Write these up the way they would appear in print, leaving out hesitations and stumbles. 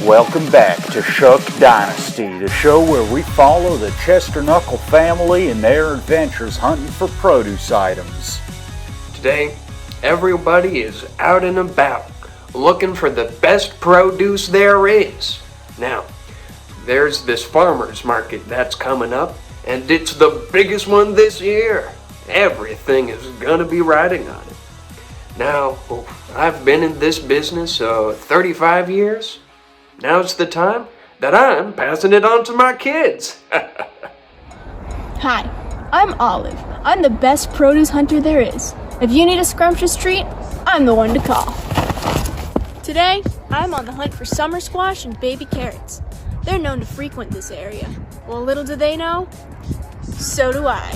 Welcome back to Shuck Dynasty, the show where we follow the Chester Knuckle family and their adventures hunting for produce items. Today, everybody is out and about, looking for the best produce there is. Now, there's this farmer's market that's coming up, and it's the biggest one this year. Everything is gonna be riding on it. Now, I've been in this business 35 years. Now's the time that I'm passing it on to my kids. Hi, I'm Olive. I'm the best produce hunter there is. If you need a scrumptious treat, I'm the one to call. Today, I'm on the hunt for summer squash and baby carrots. They're known to frequent this area. Well, little do they know, so do I.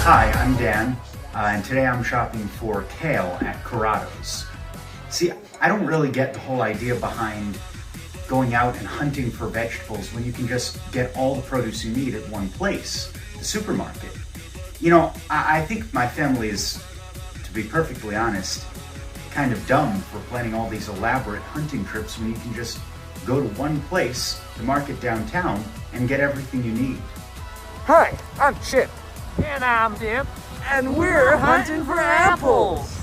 Hi, I'm Dan, and today I'm shopping for kale at Corrado's. See, I don't really get the whole idea behind going out and hunting for vegetables when you can just get all the produce you need at one place, the supermarket. You know, I think my family is, to be perfectly honest, kind of dumb for planning all these elaborate hunting trips when you can just go to one place, the market downtown, and get everything you need. Hi, I'm Chip. And I'm Dip. And we're hunting for apples.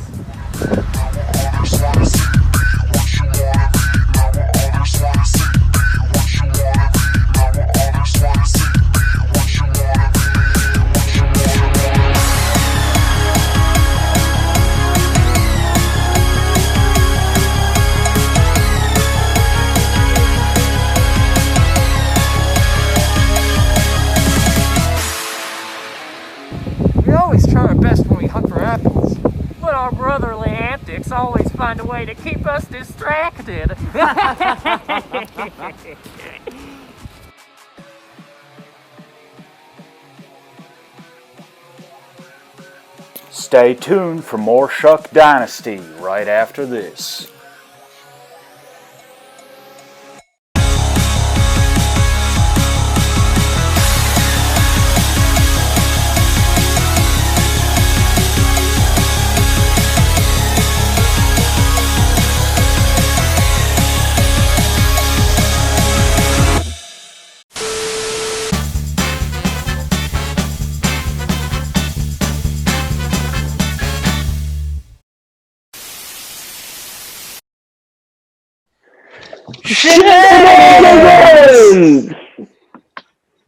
We always try our best when we hunt for apples, but our brotherly antics always find a way to keep us distracted. Stay tuned for more Shuck Dynasty right after this. Shenanigans!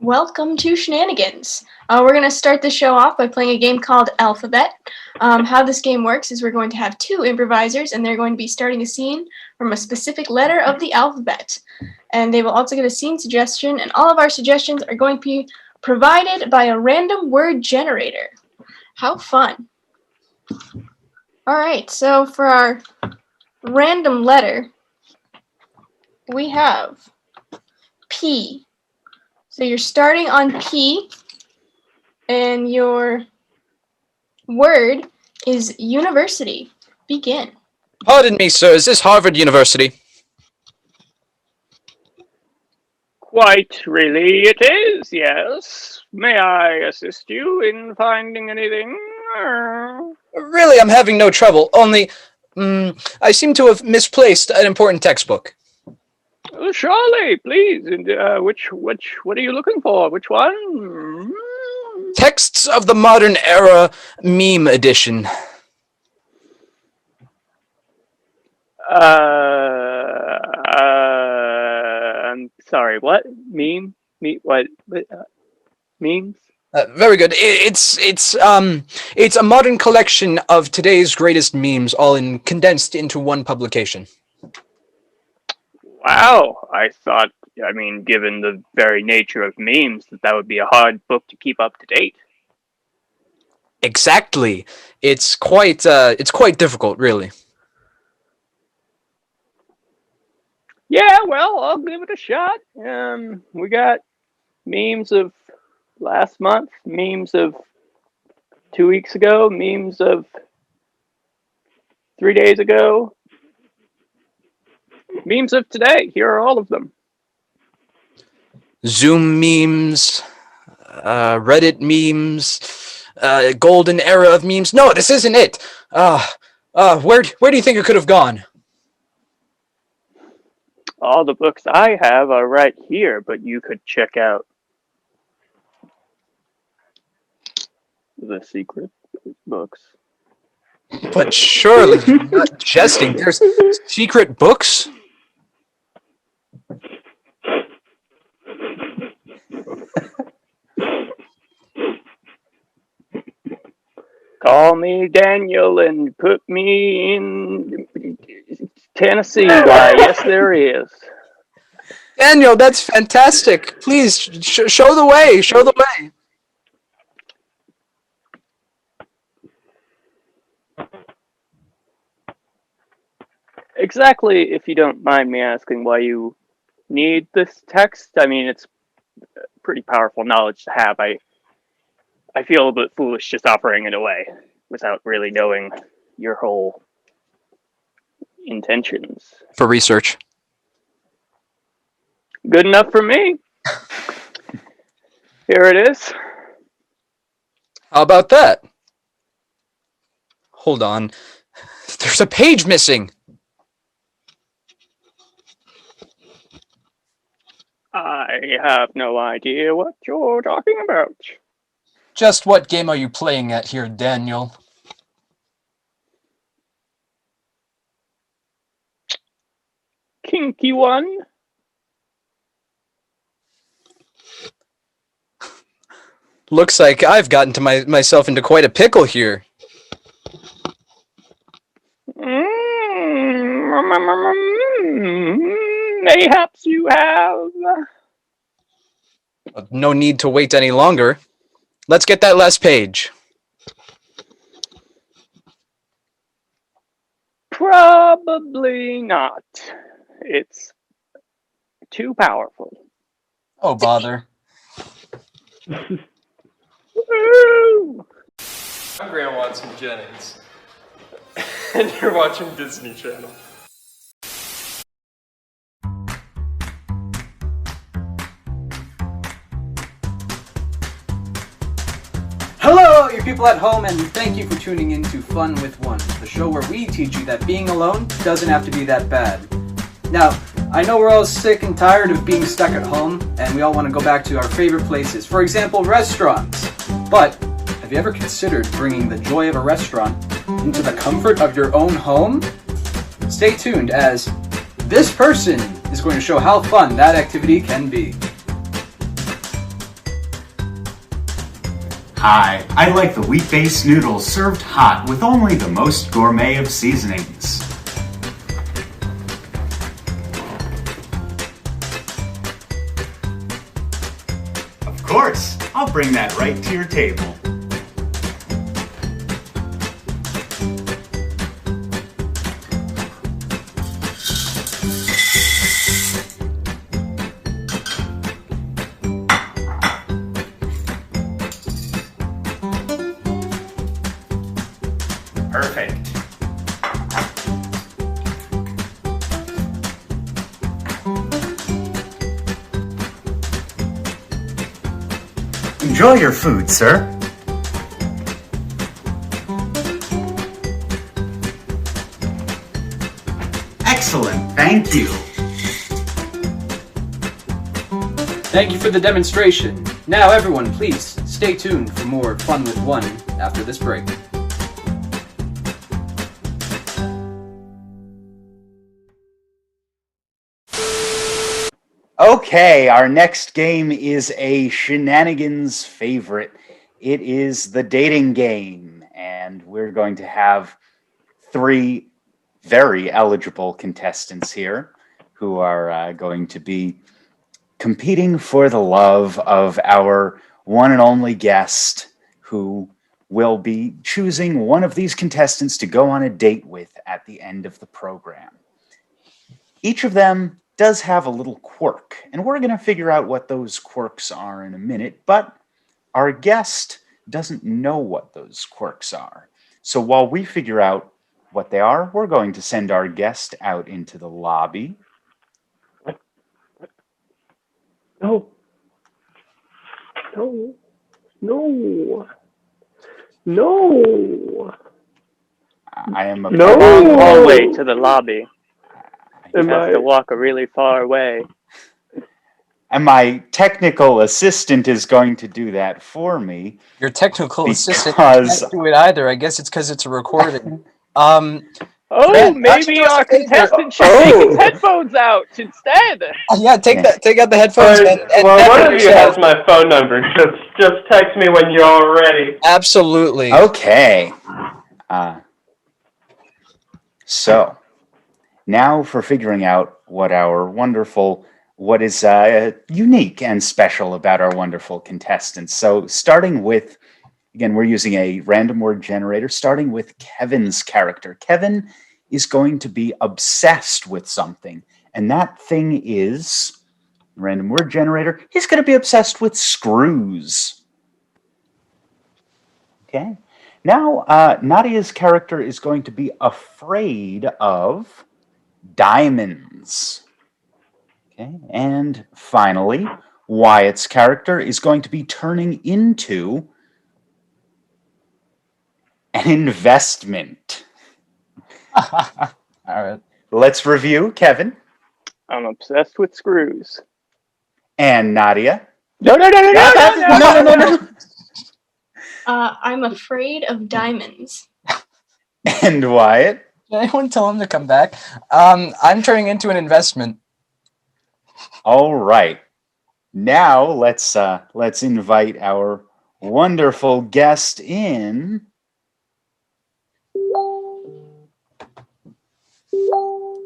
Welcome to Shenanigans. We're going to start the show off by playing a game called Alphabet. How this game works is we're going to have two improvisers, and they're going to be starting a scene from a specific letter of the alphabet. And they will also get a scene suggestion, and all of our suggestions are going to be provided by a random word generator. How fun. All right, so for our random letter, we have P. So you're starting on P, and your word is university. Begin. Pardon me, sir. Is this Harvard University? Quite really it is, yes. May I assist you in finding anything? Really, I'm having no trouble. Only, I seem to have misplaced an important textbook. Surely, please. And, what are you looking for? Which one? Texts of the Modern Era Meme Edition. I'm sorry, what? Meme? What? Memes? Very good. It's a modern collection of today's greatest memes, all condensed into one publication. Wow, given the very nature of memes, that would be a hard book to keep up to date. Exactly. It's quite difficult, really. Yeah, well, I'll give it a shot. We got memes of last month, memes of 2 weeks ago, memes of 3 days ago, memes of today. Here are all of them. Zoom memes, Reddit memes, golden era of memes. No, this isn't it. Where do you think it could have gone? All the books I have are right here, but you could check out the secret books. But surely you're not jesting. There's secret books? Call me Daniel and put me in Tennessee. Why, yes, there is. Daniel, that's fantastic. Please show the way. Show the way. Exactly, if you don't mind me asking why you need this text. I mean, it's pretty powerful knowledge to have. I feel a bit foolish just offering it away without really knowing your whole intentions. For research. Good enough for me. Here it is. How about that? Hold on. There's a page missing. I have no idea what you're talking about. Just what game are you playing at here, Daniel? Kinky one. Looks like I've gotten to myself into quite a pickle here. Mayhaps you have. No need to wait any longer. Let's get that last page. Probably not. It's too powerful. Oh, bother. Woo! I'm Graham Watson Jennings, and you're watching Disney Channel. Hello, you people at home, and thank you for tuning in to Fun with One, the show where we teach you that being alone doesn't have to be that bad. Now, I know we're all sick and tired of being stuck at home, and we all want to go back to our favorite places, for example, restaurants. But have you ever considered bringing the joy of a restaurant into the comfort of your own home? Stay tuned, as this person is going to show how fun that activity can be. Hi, I like the wheat-based noodles served hot with only the most gourmet of seasonings. Of course, I'll bring that right to your table. Perfect. Enjoy your food, sir. Excellent, thank you. Thank you for the demonstration. Now everyone, please stay tuned for more Fun with One after this break. Okay, our next game is a Shenanigans favorite. It is the dating game, and we're going to have 3 very eligible contestants here who are going to be competing for the love of our one and only guest, who will be choosing one of these contestants to go on a date with at the end of the program. Each of them does have a little quirk, and we're going to figure out what those quirks are in a minute, but our guest doesn't know what those quirks are. So while we figure out what they are, we're going to send our guest out into the lobby. No. No. No. No. I am a A long hallway to the lobby. You have to walk a really far way. And my technical assistant is going to do that for me. Your technical assistant Because can't do it either. I guess it's because it's a recording. Oh, Brent, why don't you maybe do us our a favor? contestant should take his headphones out instead. Yeah, take out the headphones. Well, one of you has my phone number. Just text me when you're all ready. Absolutely. Okay. So, now for figuring out what is unique and special about our wonderful contestants. So, starting with, again, we're using a random word generator, starting with Kevin's character. Kevin is going to be obsessed with something, and that thing is, random word generator, he's going to be obsessed with screws. Okay. Now, Nadia's character is going to be afraid of diamonds. Okay. And finally, Wyatt's character is going to be turning into an investment. All right. Let's review. Kevin. I'm obsessed with screws. And Nadia. No. I'm afraid of diamonds. And Wyatt. Did anyone tell him to come back? I'm turning into an investment. All right. Now let's invite our wonderful guest in.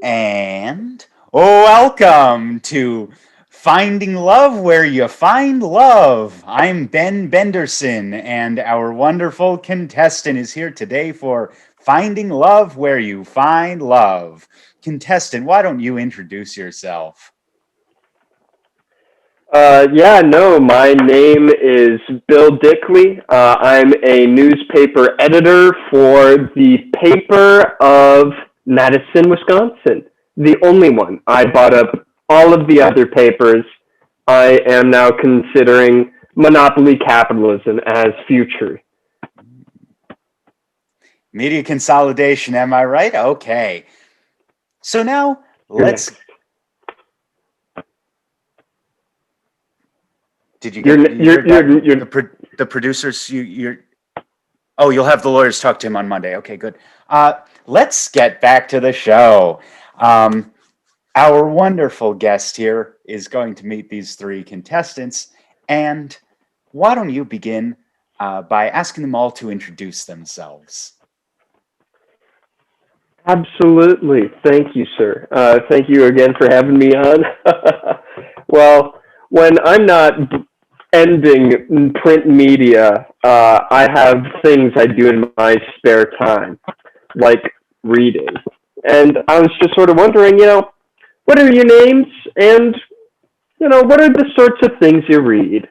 And welcome to Finding Love Where You Find Love. I'm Ben Benderson, and our wonderful contestant is here today for Finding Love Where You Find Love. Contestant, why don't you introduce yourself? My name is Bill Dickley. I'm a newspaper editor for the paper of Madison, Wisconsin. The only one. I bought up all of the other papers. I am now considering monopoly capitalism as future. Media consolidation, am I right? Okay. So now let's... Did you get the producers? You'll have the lawyers talk to him on Monday. Okay, good. Let's get back to the show. Our wonderful guest here is going to meet these three contestants, and why don't you begin by asking them all to introduce themselves? Absolutely. Thank you, sir. Thank you again for having me on. Well, when I'm not ending print media, I have things I do in my spare time, like reading. And I was just sort of wondering, what are your names and, what are the sorts of things you read?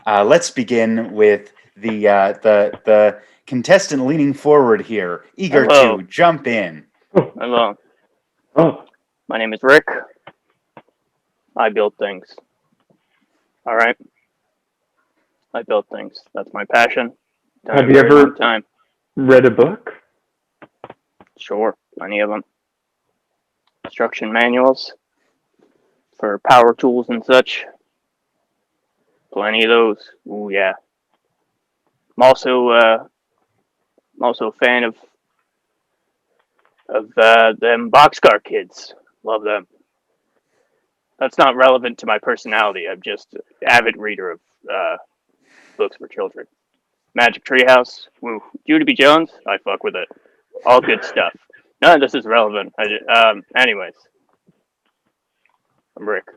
Let's begin with the contestant leaning forward here, eager to jump in. Hello. Oh. My name is Rick. I build things. All right. I build things. That's my passion. Have you ever read a book? Sure, plenty of them. Instruction manuals for power tools and such. Plenty of those. Ooh, yeah. I'm also a fan of them boxcar kids. Love them. That's not relevant to my personality. I'm just an avid reader of books for children. Magic Treehouse. Woo. Judy B. Jones. I fuck with it. All good stuff. None of this is relevant. Anyways. I'm Rick.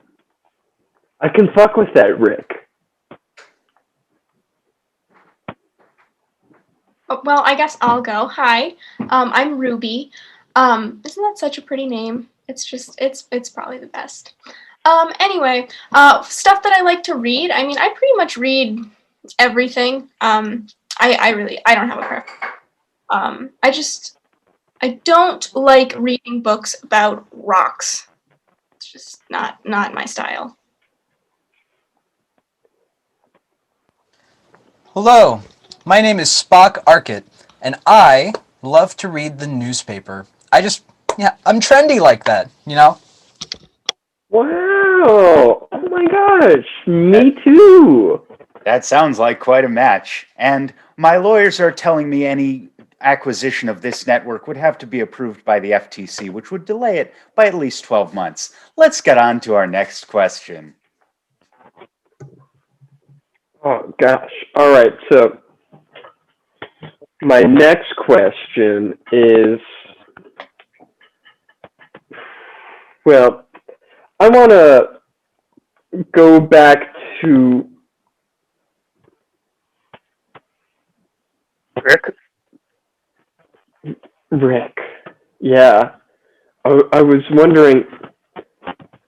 I can fuck with that, Rick. Well, I guess I'll go. Hi, I'm Ruby. Isn't that such a pretty name? It's probably the best. Anyway, stuff that I like to read. I mean, I pretty much read everything. I don't have a preference. I don't like reading books about rocks. It's just not my style. Hello, my name is Spock Arkett, and I love to read the newspaper. I'm trendy like that, you know? Wow! Oh my gosh, That, me too. that sounds like quite a match. And my lawyers are telling me any acquisition of this network would have to be approved by the FTC, which would delay it by at least 12 months. Let's get on to our next question. Oh gosh. All right. So my next question is, well, I want to go back to Rick? Rick. Yeah. I was wondering,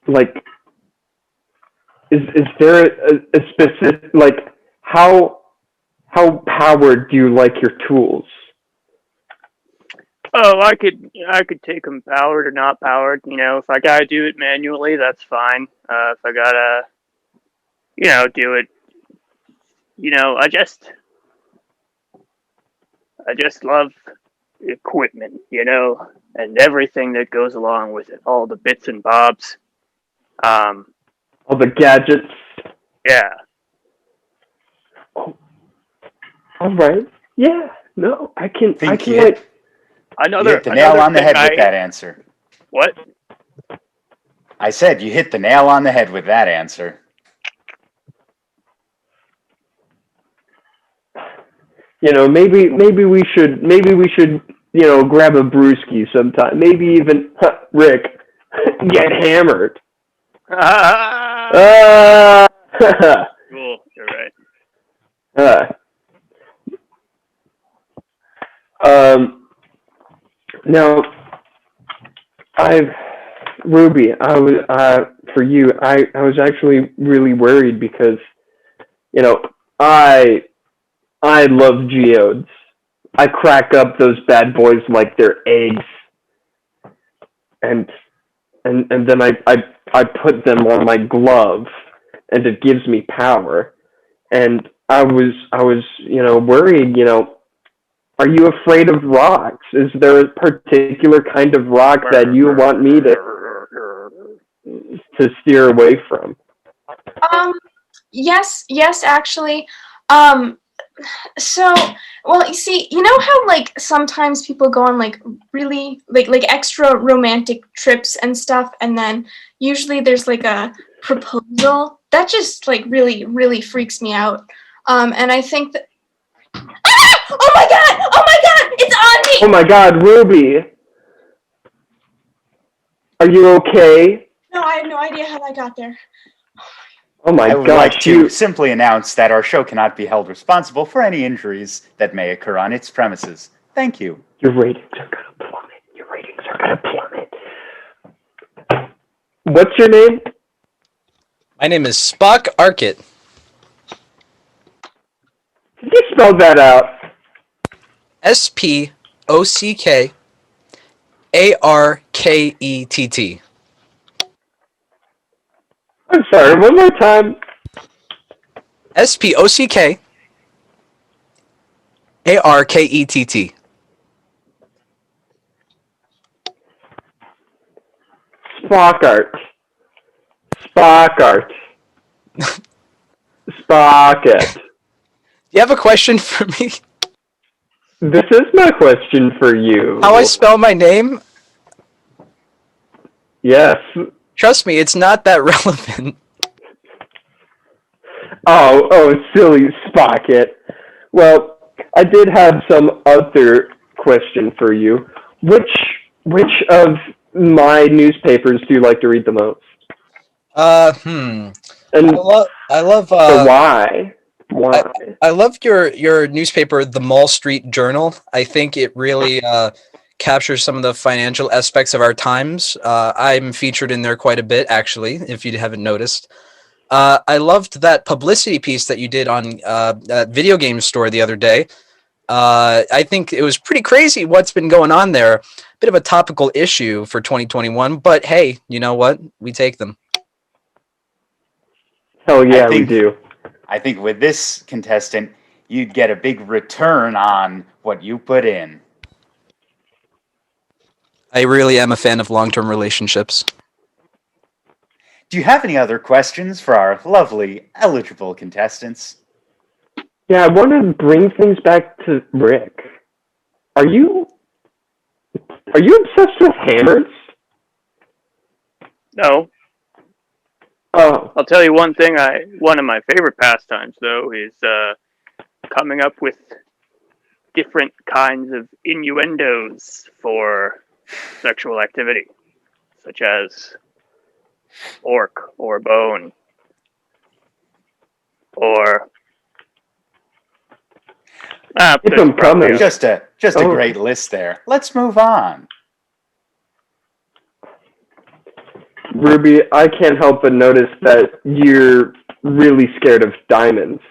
like, is there a specific, like, how powered do you like your tools? Oh, I could take them powered or not powered. You know, if I gotta do it manually, that's fine. If I gotta, do it, I just love equipment, and everything that goes along with it, all the bits and bobs. Um, All the gadgets? yeah. Oh, all right. Yeah. No, I can. I Think can you like. hit, you Another hit the nail another on the thing head with that answer. what? I said you hit the nail on the head with that answer. Maybe we should grab a brewski sometime. Maybe even Rick get hammered. Uh, Cool, you're right. uh, now I've Ruby. I was for you. I was actually really worried because you know I I love geodes. I crack up those bad boys like they're eggs, and and then I put them on my glove, and it gives me power. And I was worried. Are you afraid of rocks? Is there a particular kind of rock that you want me to steer away from? Um, yes, actually. Um, so, well, you see, you know how like sometimes people go on like really like extra romantic trips and stuff, and then usually there's like a proposal that just like really freaks me out. And I think that oh my god! Oh my god! It's Oh on me! my God, Ruby, are you okay? No, I have no idea how that got there. Oh my I would like gosh, to simply announce that our show cannot be held responsible for any injuries that may occur on its premises. Thank you. your ratings are gonna plummet. Your ratings are gonna plummet. What's your name? My name is Spock Arkett. Did you spell that out? SPOCKARKETT. I'm sorry, one more time. SPOCKARKETT. Spockart. Spockart. Spocket. Do you have a question for me? This is my question for you. How I spell my name? Yes. Trust me, it's not that relevant. Oh, silly Spocket. Well, I did have some other question for you. Which of my newspapers do you like to read the most? And And I love why? Why? I love your newspaper, the Mall Street Journal. I think it really captures some of the financial aspects of our times. I'm featured in there quite a bit, actually, if you haven't noticed. I loved that publicity piece that you did on that video game store the other day. I think it was pretty crazy what's been going on there. Bit of a topical issue for 2021, but hey, you know what? We take them. Hell yeah, we do. I think with this contestant, you'd get a big return on what you put in. I really am a fan of long-term relationships. Do you have any other questions for our lovely, eligible contestants? Yeah, I want to bring things back to Rick. Are you obsessed with hammers? No. Oh, I'll tell you one thing. One of my favorite pastimes, though, is coming up with different kinds of innuendos for sexual activity, such as orc or bone or keep them coming. Just a great list there. Let's move on. Ruby, I can't help but notice that you're really scared of diamonds.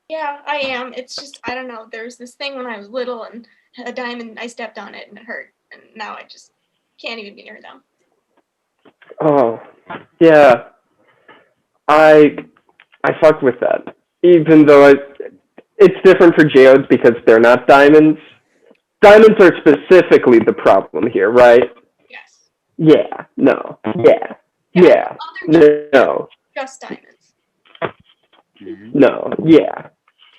Yeah, I am. It's just, I don't know. There was this thing when I was little and a diamond, I stepped on it and it hurt. And now I just can't even be near them. Oh, yeah. I fuck with that. Even though it's different for geodes because they're not diamonds. Diamonds are specifically the problem here, right? Yes. Yeah. No. Yeah. No. Just diamonds. No. Yeah.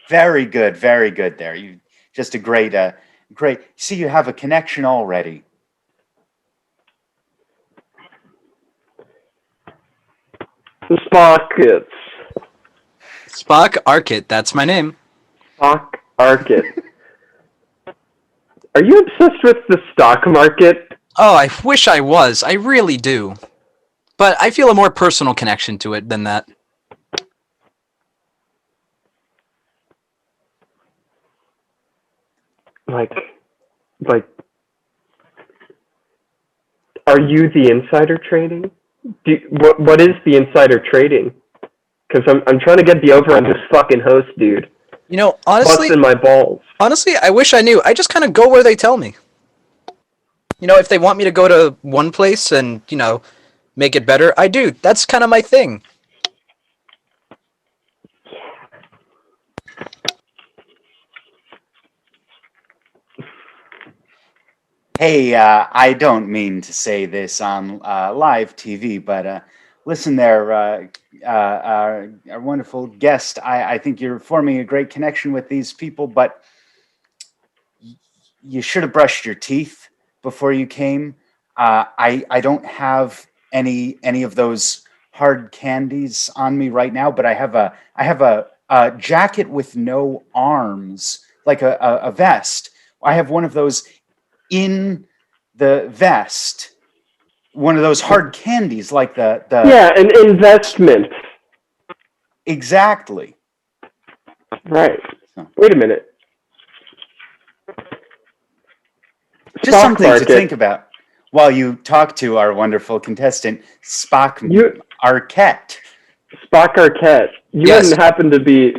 Very good there. You just a great. See, you have a connection already. Spockets. Spock Arkit, that's my name. Spock Arkit. Are you obsessed with the stock market? Oh, I wish I was. I really do. But I feel a more personal connection to it than that. Like, are you the insider trading? What is the insider trading? Because I'm trying to get the over on this fucking host, dude. You know, honestly, busting my balls. Honestly, I wish I knew. I just kind of go where they tell me. You know, if they want me to go to one place and, you know, make it better, I do. That's kind of my thing. Hey, I don't mean to say this on live TV, but listen there, our wonderful guest. I think you're forming a great connection with these people, but you should have brushed your teeth before you came. I don't have any of those hard candies on me right now, but I have a jacket with no arms, like a vest. I have one of those in the vest, one of those hard candies, like the yeah, an investment. Exactly. Right. Wait a minute. Just something to think about while you talk to our wonderful contestant, Spock Arquette. Spock Arquette. You wouldn't happen to be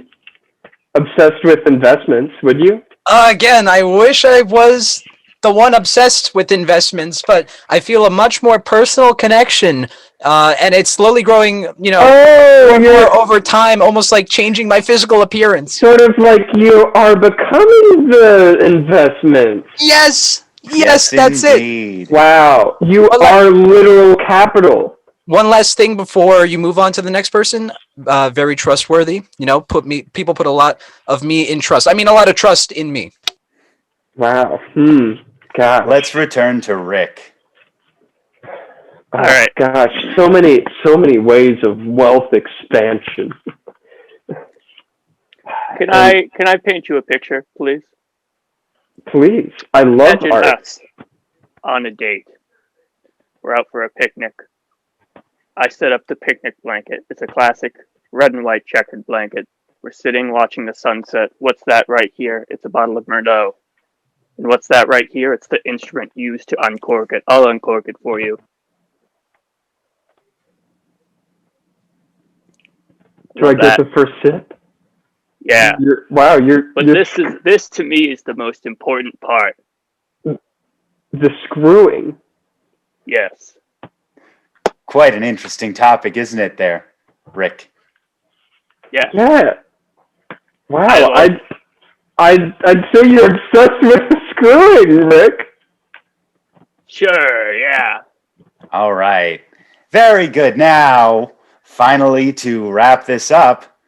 obsessed with investments, would you? Again, I wish I was the one obsessed with investments, but I feel a much more personal connection, and it's slowly growing, you know, more over time, almost like changing my physical appearance. Sort of like you are becoming the investment. Yes, that's indeed. it. Wow, you are literal capital. One last thing before you move on to the next person. Very trustworthy. You know, people put a lot of me in trust. I mean, a lot of trust in me. Wow. God. Let's return to Rick. All right. Gosh, so many ways of wealth expansion. Can I paint you a picture, please? Please. I love Imagine art. us on a date. We're out for a picnic. I set up the picnic blanket. It's a classic red and white checkered blanket. We're sitting watching the sunset. What's that right here? It's a bottle of Merlot. And what's that right here? It's the instrument used to uncork it. I'll uncork it for you. Do I get the first sip? Yeah. But this to me is the most important part. The screwing. Yes. Quite an interesting topic, isn't it there, Rick? Yeah. Yeah. Wow, I'd say you're obsessed with screwing, Rick. Sure, yeah. All right. Very good. Now, finally, to wrap this up,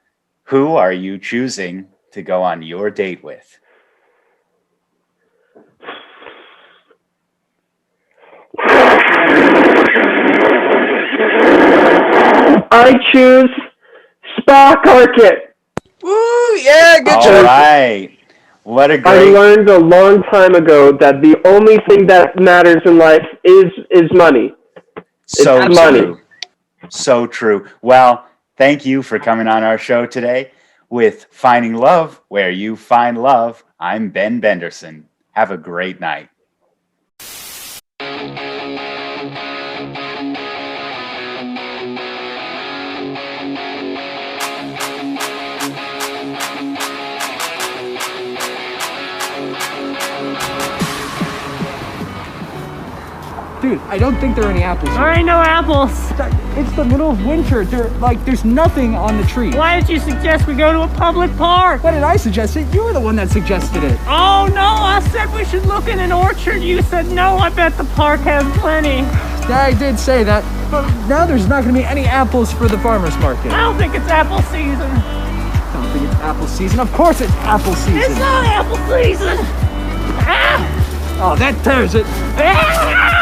who are you choosing to go on your date with? I choose Sparkarket. Woo! Yeah, good All job. right. What a I great... learned a long time ago that the only thing that matters in life is money. So It's money. true. So true. Well, thank you for coming on our show today with Finding Love, Where You Find Love. I'm Ben Benderson. Have a great night. Dude, I don't think there are any apples There here. ain't no apples. It's the middle of winter. There's nothing on the tree. Why did you suggest we go to a public park? Why did I suggest it? You were the one that suggested it. Oh no, I said we should look in an orchard. You said no, I bet the park has plenty. Yeah, I did say that, but now there's not going to be any apples for the farmer's market. I don't think it's apple season. I don't think it's apple season. Of course it's apple season. It's not apple season. Ah! Oh, that tears it. Ah!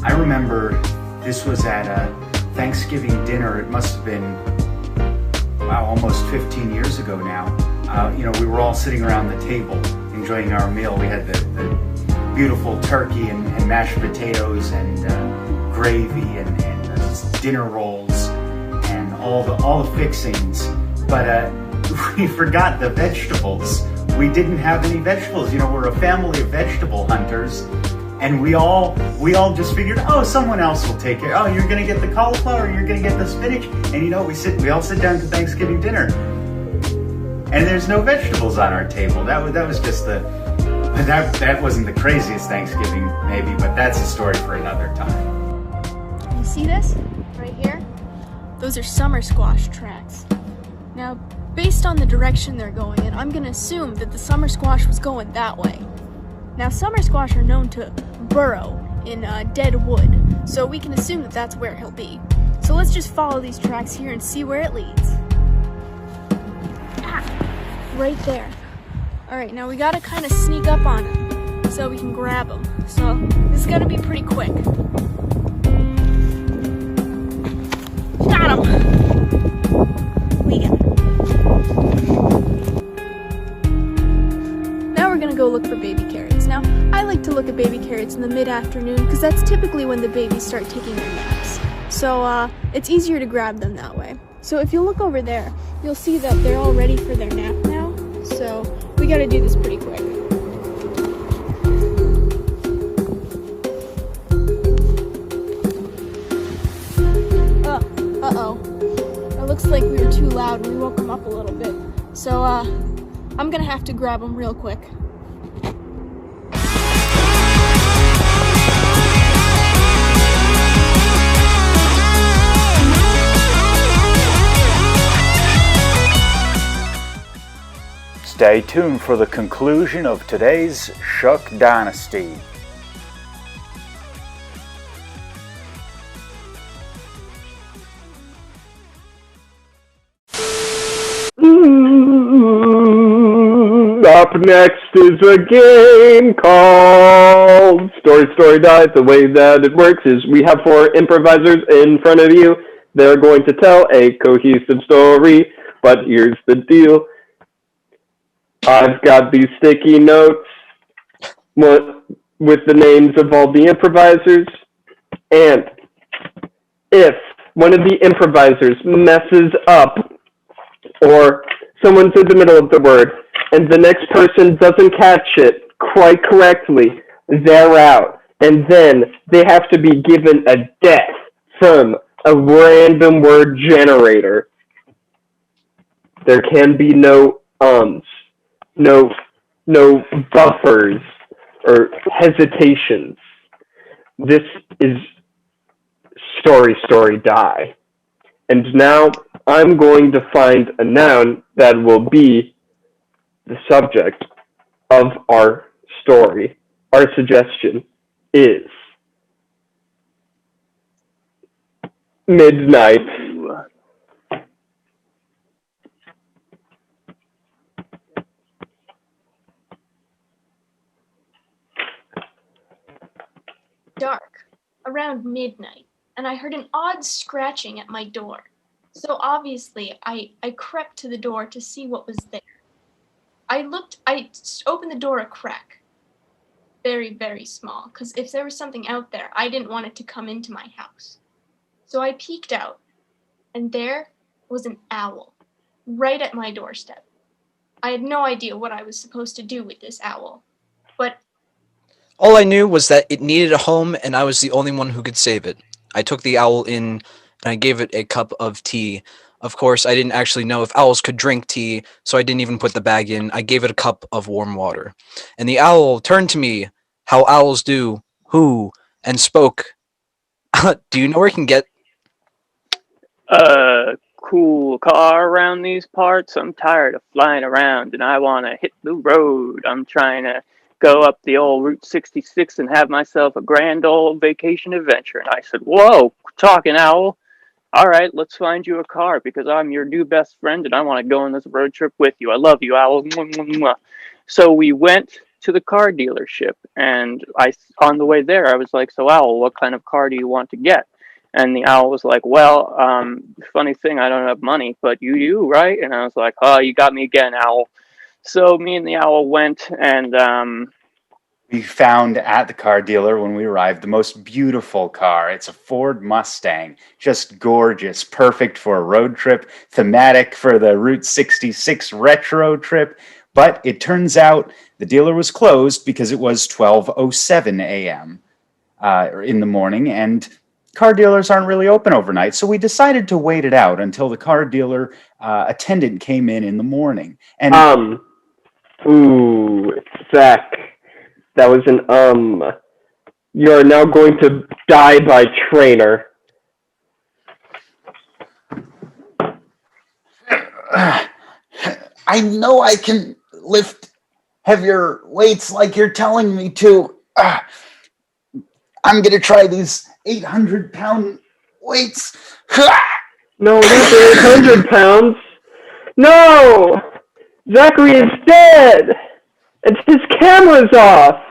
I remember this was at a Thanksgiving dinner. It must have been, wow, almost 15 years ago now. We were all sitting around the table enjoying our meal. We had the beautiful turkey and mashed potatoes and gravy and dinner rolls and all the fixings. But we forgot the vegetables. We didn't have any vegetables. We're a family of vegetable hunters. And we all just figured, oh, someone else will take care. Oh, you're gonna get the cauliflower, you're gonna get the spinach, and we all sit down to Thanksgiving dinner, and there's no vegetables on our table. That was just that wasn't the craziest Thanksgiving maybe, but that's a story for another time. You see this right here? Those are summer squash tracks. Now, based on the direction they're going in, I'm gonna assume that the summer squash was going that way. Now, summer squash are known to burrow in dead wood, so we can assume that that's where he'll be. So let's just follow these tracks here and see where it leads. Right there. Alright, now we gotta kind of sneak up on him so we can grab him. So this is gonna be pretty quick. Got him! We got him. Now we're gonna go look for baby carrots. Now, I like to look at baby carrots in the mid-afternoon because that's typically when the babies start taking their naps. So it's easier to grab them that way. So if you look over there, you'll see that they're all ready for their nap now. So we gotta do this pretty quick. Uh-oh. It looks like we were too loud and we woke them up a little bit. So I'm gonna have to grab them real quick. Stay tuned for the conclusion of today's Shuck Dynasty. Up next is a game called Story Die. The way that it works is we have 4 improvisers in front of you. They're going to tell a cohesive story, but here's the deal. I've got these sticky notes with the names of all the improvisers, and if one of the improvisers messes up or someone's in the middle of the word and the next person doesn't catch it quite correctly, they're out. And then they have to be given a death from a random word generator. There can be no no buffers or hesitations. This is story, die. And now I'm going to find a noun that will be the subject of our story. Our suggestion is midnight. Ooh. Dark, around midnight, and I heard an odd scratching at my door. So obviously, I crept to the door to see what was there. I opened the door a crack, very, very small, because if there was something out there, I didn't want it to come into my house. So I peeked out, and there was an owl, right at my doorstep. I had no idea what I was supposed to do with this owl, but All I knew was that it needed a home, and I was the only one who could save it. I took the owl in, and I gave it a cup of tea. Of course, I didn't actually know if owls could drink tea, so I didn't even put the bag in. I gave it a cup of warm water. And the owl turned to me, how owls do, who, and spoke. Do you know where I can get? Cool car around these parts. I'm tired of flying around and I want to hit the road. I'm trying to go up the old Route 66 and have myself a grand old vacation adventure. And I said, whoa, talking owl. All right, let's find you a car because I'm your new best friend and I want to go on this road trip with you. I love you, owl. Mwah, mwah, mwah. So we went to the car dealership and on the way there, I was like, so owl, what kind of car do you want to get? And the owl was like, well, funny thing, I don't have money, but you do, right? And I was like, oh, you got me again, owl. So me and the owl went and We found at the car dealer when we arrived the most beautiful car. It's a Ford Mustang, just gorgeous, perfect for a road trip, thematic for the Route 66 retro trip. But it turns out the dealer was closed because it was 12:07 a.m. In the morning, and car dealers aren't really open overnight. So we decided to wait it out until the car dealer attendant came in the morning. And Ooh, Zach. That was an. You are now going to die by trainer. I know I can lift heavier weights like you're telling me to. I'm going to try these 800-pound weights. No, not the 800 pounds. No! Zachary is dead! And his camera's off!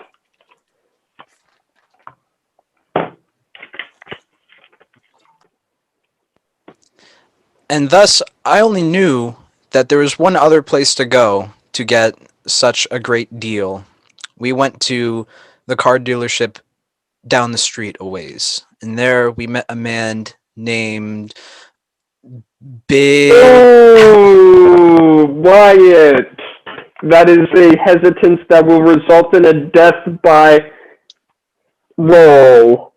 And thus, I only knew that there was one other place to go to get such a great deal. We went to the car dealership down the street a ways, and there we met a man named Big. Oh, Wyatt! That is a hesitance that will result in a death by roll.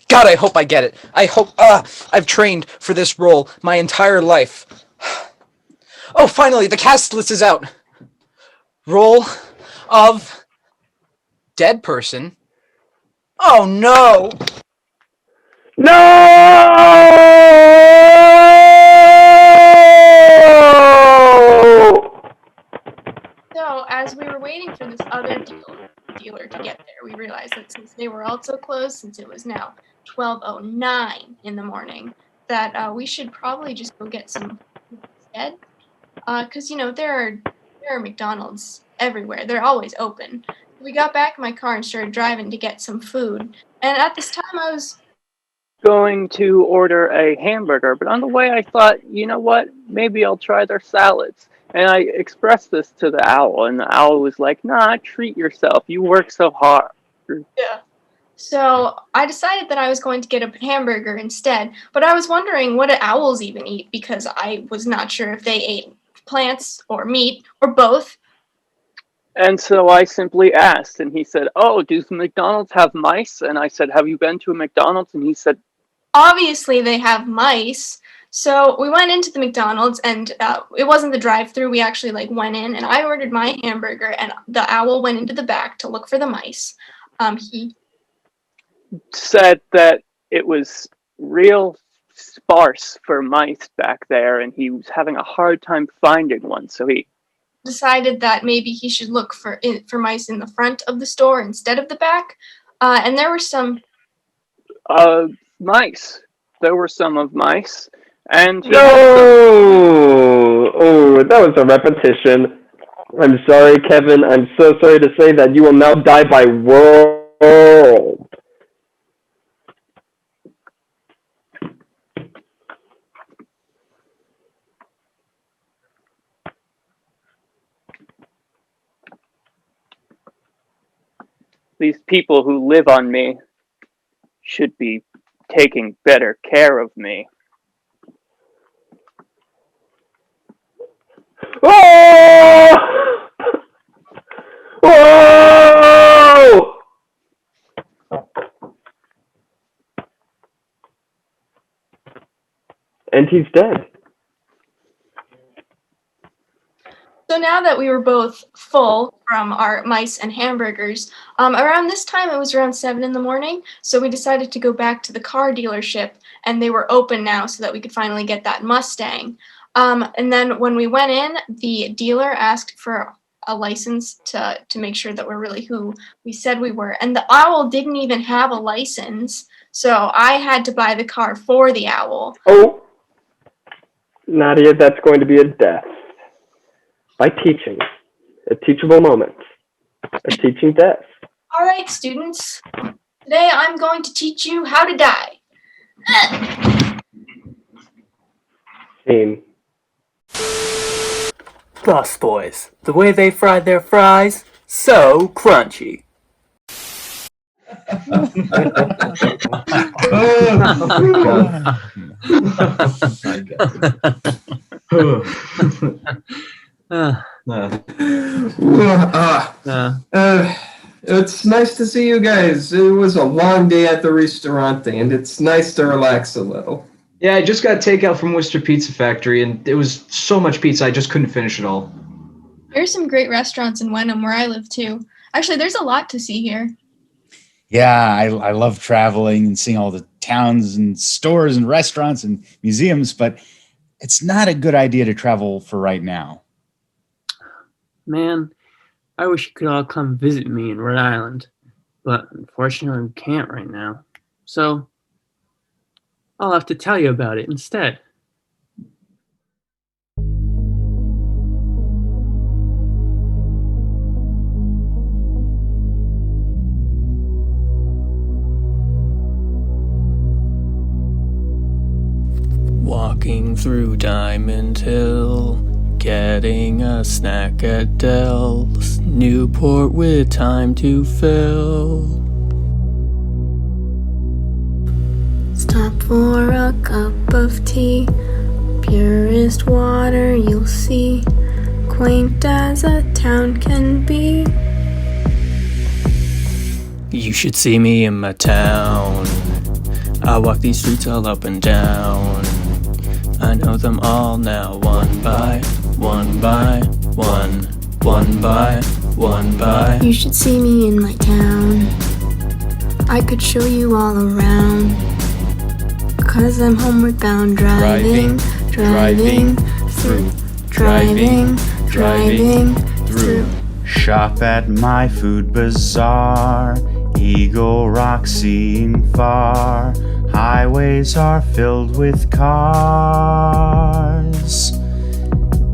God, I hope I get it. I hope. I've trained for this role my entire life. Oh, finally, the cast list is out. Role of dead person. Oh no! No! so as we were waiting for this other dealer to get there, we realized that since they were also closed, since it was now 12:09 in the morning, that we should probably just go get some food instead. Because there are McDonald's everywhere. They're always open. We got back in my car and started driving to get some food. And at this time, I was going to order a hamburger. But on the way, I thought, you know what? Maybe I'll try their salads. And I expressed this to the owl, and the owl was like, nah, treat yourself. You work so hard. yeah. So I decided that I was going to get a hamburger instead. But I was wondering, what do owls even eat? Because I was not sure if they ate plants or meat or both. And so I simply asked, and he said, oh, does McDonald's have mice? And I said, have you been to a McDonald's? And he said, Obviously, they have mice. So we went into the McDonald's, and it wasn't the drive-through. We actually went in, and I ordered my hamburger, and the owl went into the back to look for the mice. He said that it was real sparse for mice back there, and he was having a hard time finding one. So he decided that maybe he should look for mice in the front of the store instead of the back. And there were some mice. There were some of mice, and he No! Oh, that was a repetition. I'm sorry, Kevin. I'm so sorry to say that you will now die by world. These people who live on me should be taking better care of me. Oh! Oh! And he's dead. So now that we were both full from our mice and hamburgers, around this time, it was around 7 in the morning, so we decided to go back to the car dealership, and they were open now so that we could finally get that Mustang. And then when we went in, the dealer asked for a license to make sure that we're really who we said we were, and the owl didn't even have a license, so I had to buy the car for the owl. Oh, Nadia, that's going to be a death. By teaching. A teachable moment. A teaching death. All right, students. Today I'm going to teach you how to die. Scene. Lost Boys. The way they fried their fries, so crunchy. It's nice to see you guys. It was a long day at the restaurant, and it's nice to relax a little. Yeah, I just got takeout from Worcester Pizza Factory, and it was so much pizza I just couldn't finish it all. There's some great restaurants in Wenham where I live too. Actually, there's a lot to see here. Yeah, I love traveling and seeing all the towns and stores and restaurants and museums, but it's not a good idea to travel for right now. Man, I wish you could all come visit me in Rhode Island, but unfortunately we can't right now. So I'll have to tell you about it instead. Walking through Diamond Hill, getting a snack at Dell's, Newport with time to fill. Stop for a cup of tea, purest water you'll see, quaint as a town can be. You should see me in my town, I walk these streets all up and down. I know them all now, one by one, one by one. You should see me in my town, I could show you all around, 'cause I'm homeward bound, driving through. Shop at my food bazaar, Eagle Rock seeing far, highways are filled with cars.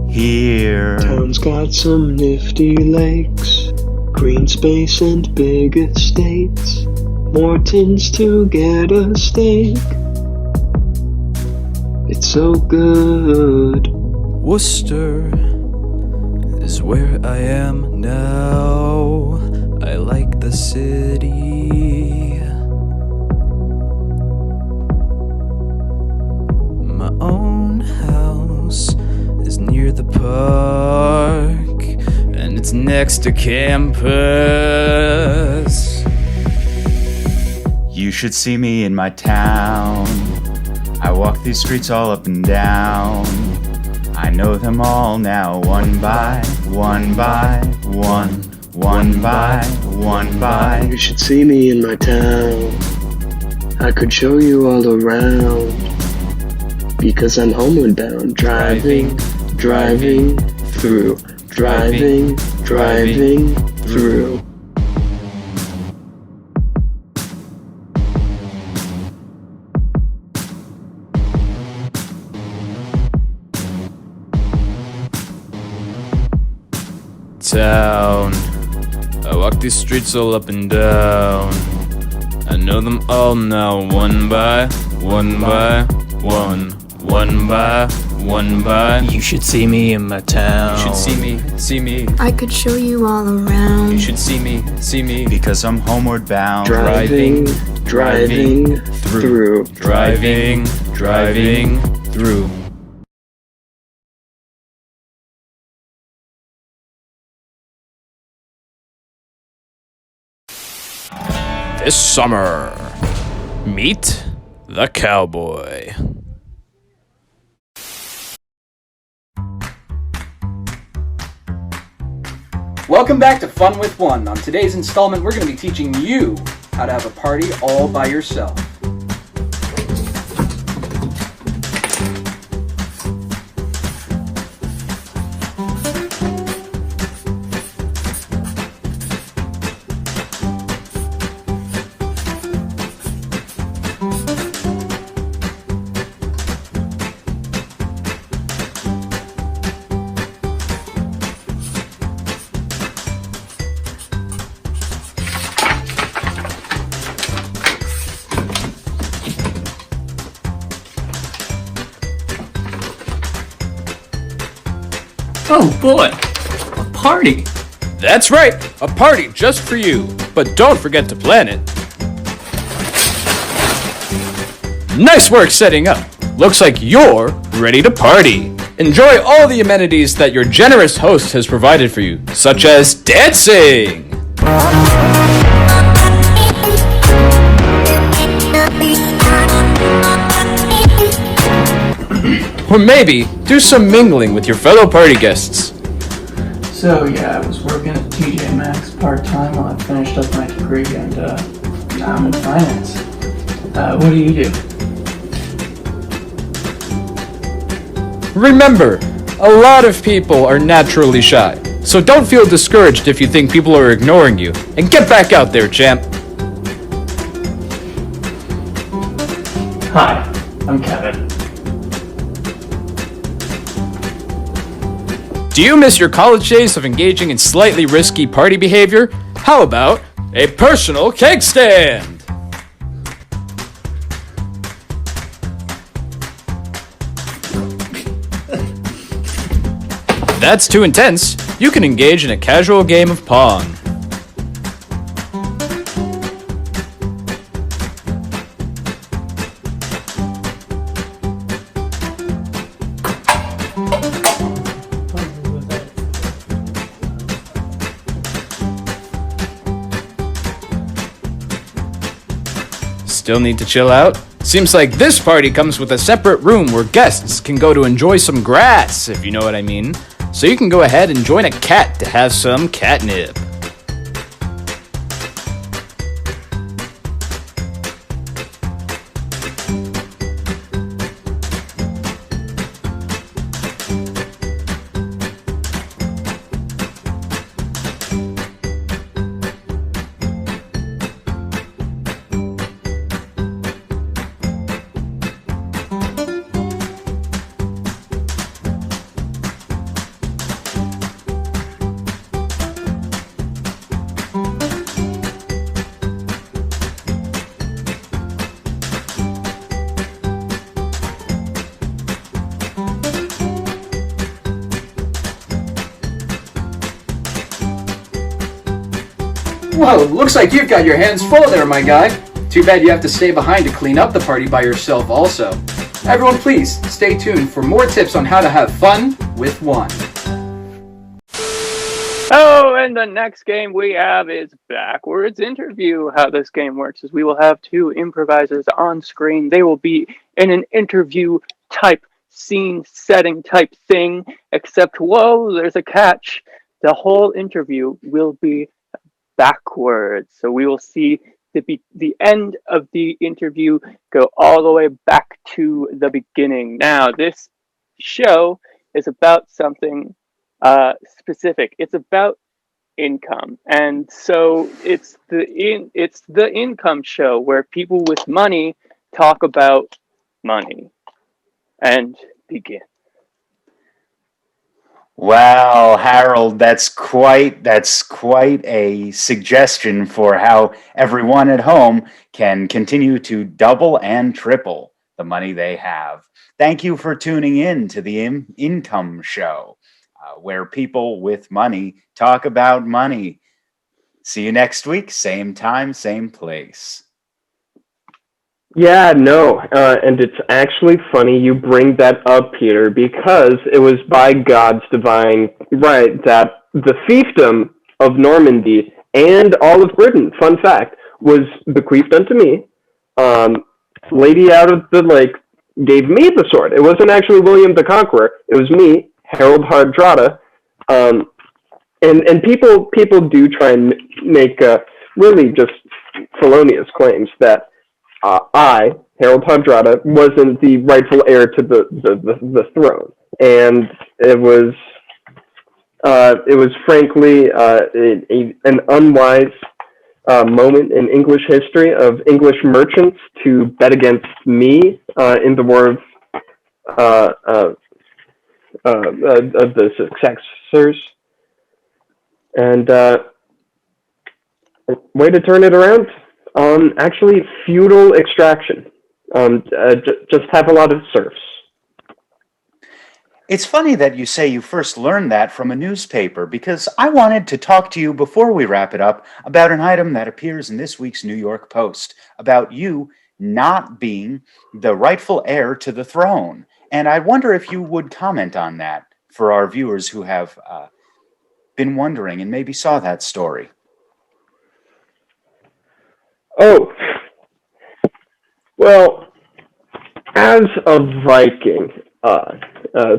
Here, town's got some nifty lakes, green space and big estates, more tins to get a steak. It's so good. Worcester is where I am now. I like the city. My own house is near the park, and it's next to campus. you should see me in my town. I walk these streets all up and down. I know them all now, one by one, one by, one by. You should see me in my town. I could show you all around. Because I'm homeward bound. Driving through. Driving through. Town. I walk these streets all up and down. I know them all now, one by one by one. One by one by. You should see me in my town. You should see me. I could show you all around. You should see me. Because I'm homeward bound. Driving through. Driving through. This summer, meet the cowboy. Welcome back to Fun with One. On today's installment, we're going to be teaching you how to have a party all by yourself. Oh boy, a party. That's right, a party just for you. But don't forget to plan it. Nice work setting up. Looks like you're ready to party. Enjoy all the amenities that your generous host has provided for you, such as dancing. Or maybe do some mingling with your fellow party guests. So yeah, I was working at TJ Maxx part-time while I finished up my degree, and now I'm in finance. What do you do? Remember, a lot of people are naturally shy, so don't feel discouraged if you think people are ignoring you, and get back out there, champ. Hi, I'm Kevin. Do you miss your college days of engaging in slightly risky party behavior? How about a personal keg stand? If that's too intense, you can engage in a casual game of Pong. Still need to chill out? Seems like this party comes with a separate room where guests can go to enjoy some grass, if you know what I mean. So you can go ahead and join a cat to have some catnip. Whoa, looks like you've got your hands full there, my guy. Too bad you have to stay behind to clean up the party by yourself also. Everyone please, stay tuned for more tips on how to have fun with one. Oh, and the next game we have is Backwards Interview. How this game works is we will have two improvisers on screen. They will be in an interview type scene setting type thing, except, whoa, there's a catch. the whole interview will be backwards. So we will see the end of the interview go all the way back to the beginning. Now, this show is about something specific. It's about income, and so it's the income show where people with money talk about money. And begin. Wow, Harold, that's quite a suggestion for how everyone at home can continue to double and triple the money they have. Thank you for tuning in to the Income Show, where people with money talk about money. See you next week, same time, same place. Yeah, no, and it's actually funny you bring that up, Peter, because it was by God's divine right that the fiefdom of Normandy and all of Britain, fun fact, was bequeathed unto me. Lady out of the lake gave me the sword. It wasn't actually William the Conqueror. It was me, Harold Hardrada. And people do try and make really just felonious claims that I, Harold Hardrada, wasn't the rightful heir to the throne, and it was frankly an unwise moment in English history of English merchants to bet against me in the war of the successors, and way to turn it around. Actually, feudal extraction. Just have a lot of serfs. It's funny that you say you first learned that from a newspaper, because I wanted to talk to you before we wrap it up about an item that appears in this week's New York Post about you not being the rightful heir to the throne. And I wonder if you would comment on that for our viewers who have been wondering and maybe saw that story. Oh, well, as a Viking,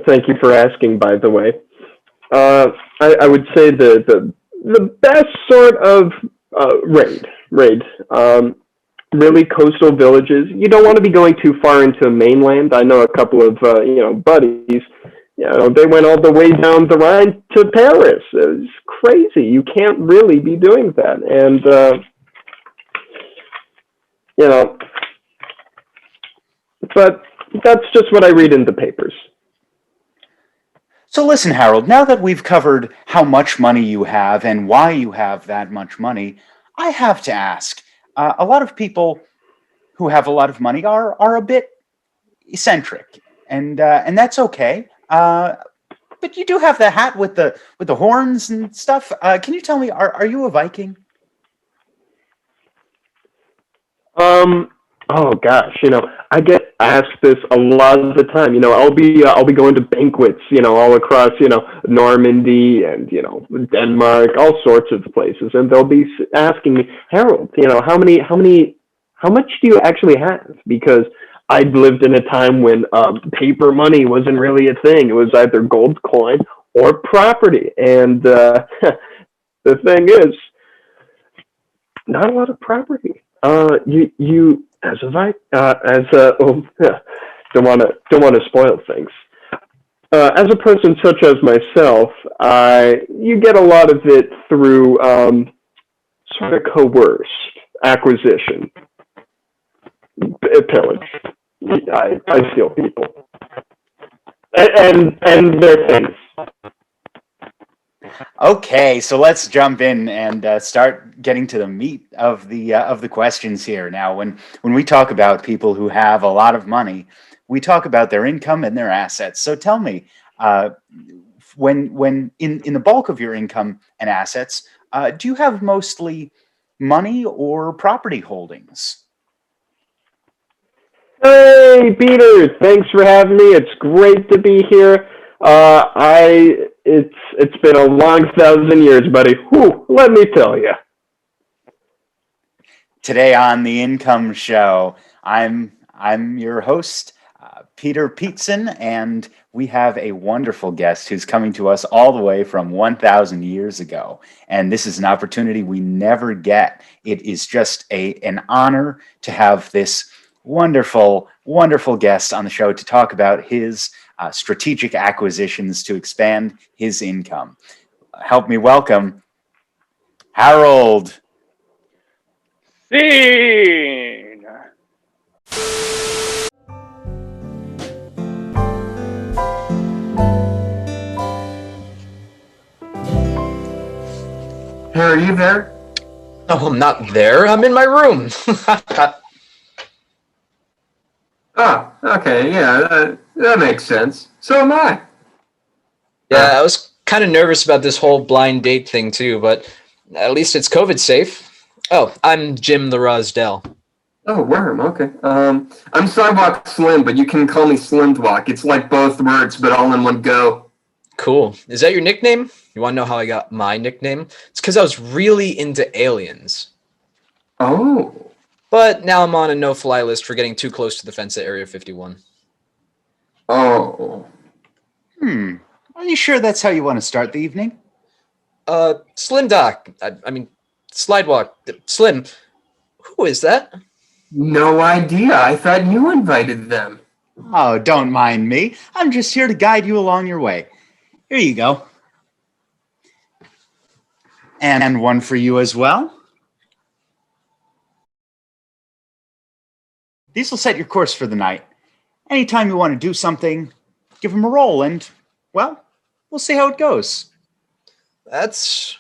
thank you for asking, by the way, I would say the best sort of raid, really coastal villages. You don't want to be going too far into mainland. I know a couple of, buddies, they went all the way down the Rhine to Paris. It's crazy. You can't really be doing that. And, but that's just what I read in the papers. So listen, Harold, now that we've covered how much money you have and why you have that much money, I have to ask, a lot of people who have a lot of money are a bit eccentric, and that's okay. But you do have the hat with the horns and stuff. Can you tell me, are you a Viking? Oh gosh, I get asked this a lot of the time. I'll be going to banquets, all across, Normandy and, Denmark, all sorts of places. And they'll be asking me, Harold, how much do you actually have? Because I'd lived in a time when paper money wasn't really a thing. It was either gold coin or property. And the thing is, not a lot of property. You as a don't want to spoil things. As a person such as myself, you get a lot of it through sort of coerced acquisition, pillage. I steal people and their things. Okay, so let's jump in and start getting to the meat of the questions here. Now, when we talk about people who have a lot of money, we talk about their income and their assets. So tell me, when in the bulk of your income and assets, do you have mostly money or property holdings? Hey, Peter! Thanks for having me. It's great to be here. It's been a long 1,000 years, buddy. Whew, let me tell you. Today on the Income Show, I'm your host, Peter Peetson, and we have a wonderful guest who's coming to us all the way from 1,000 years ago. And this is an opportunity we never get. It is just an honor to have this wonderful, wonderful guest on the show to talk about his strategic acquisitions to expand his income. Help me welcome Harold. Scene! Hey, are you there? Oh, I'm not there. I'm in my room. Oh, okay, yeah, that makes sense. So am I. Yeah, I was kind of nervous about this whole blind date thing too, but at least it's COVID safe. Oh, I'm Jim the Rosdell. Oh, worm, okay. I'm Sidewalk Slim, but you can call me Slimdwalk. It's like both words, but all in one go. Cool. Is that your nickname? You want to know how I got my nickname? It's because I was really into aliens. Oh. But now I'm on a no-fly list for getting too close to the fence at Area 51. Oh. Are you sure that's how you want to start the evening? Slim Doc. I mean, Slidewalk. Slim. Who is that? No idea. I thought you invited them. Oh, don't mind me. I'm just here to guide you along your way. Here you go. And one for you as well. These will set your course for the night. Anytime you want to do something, give them a roll and, well, we'll see how it goes. That's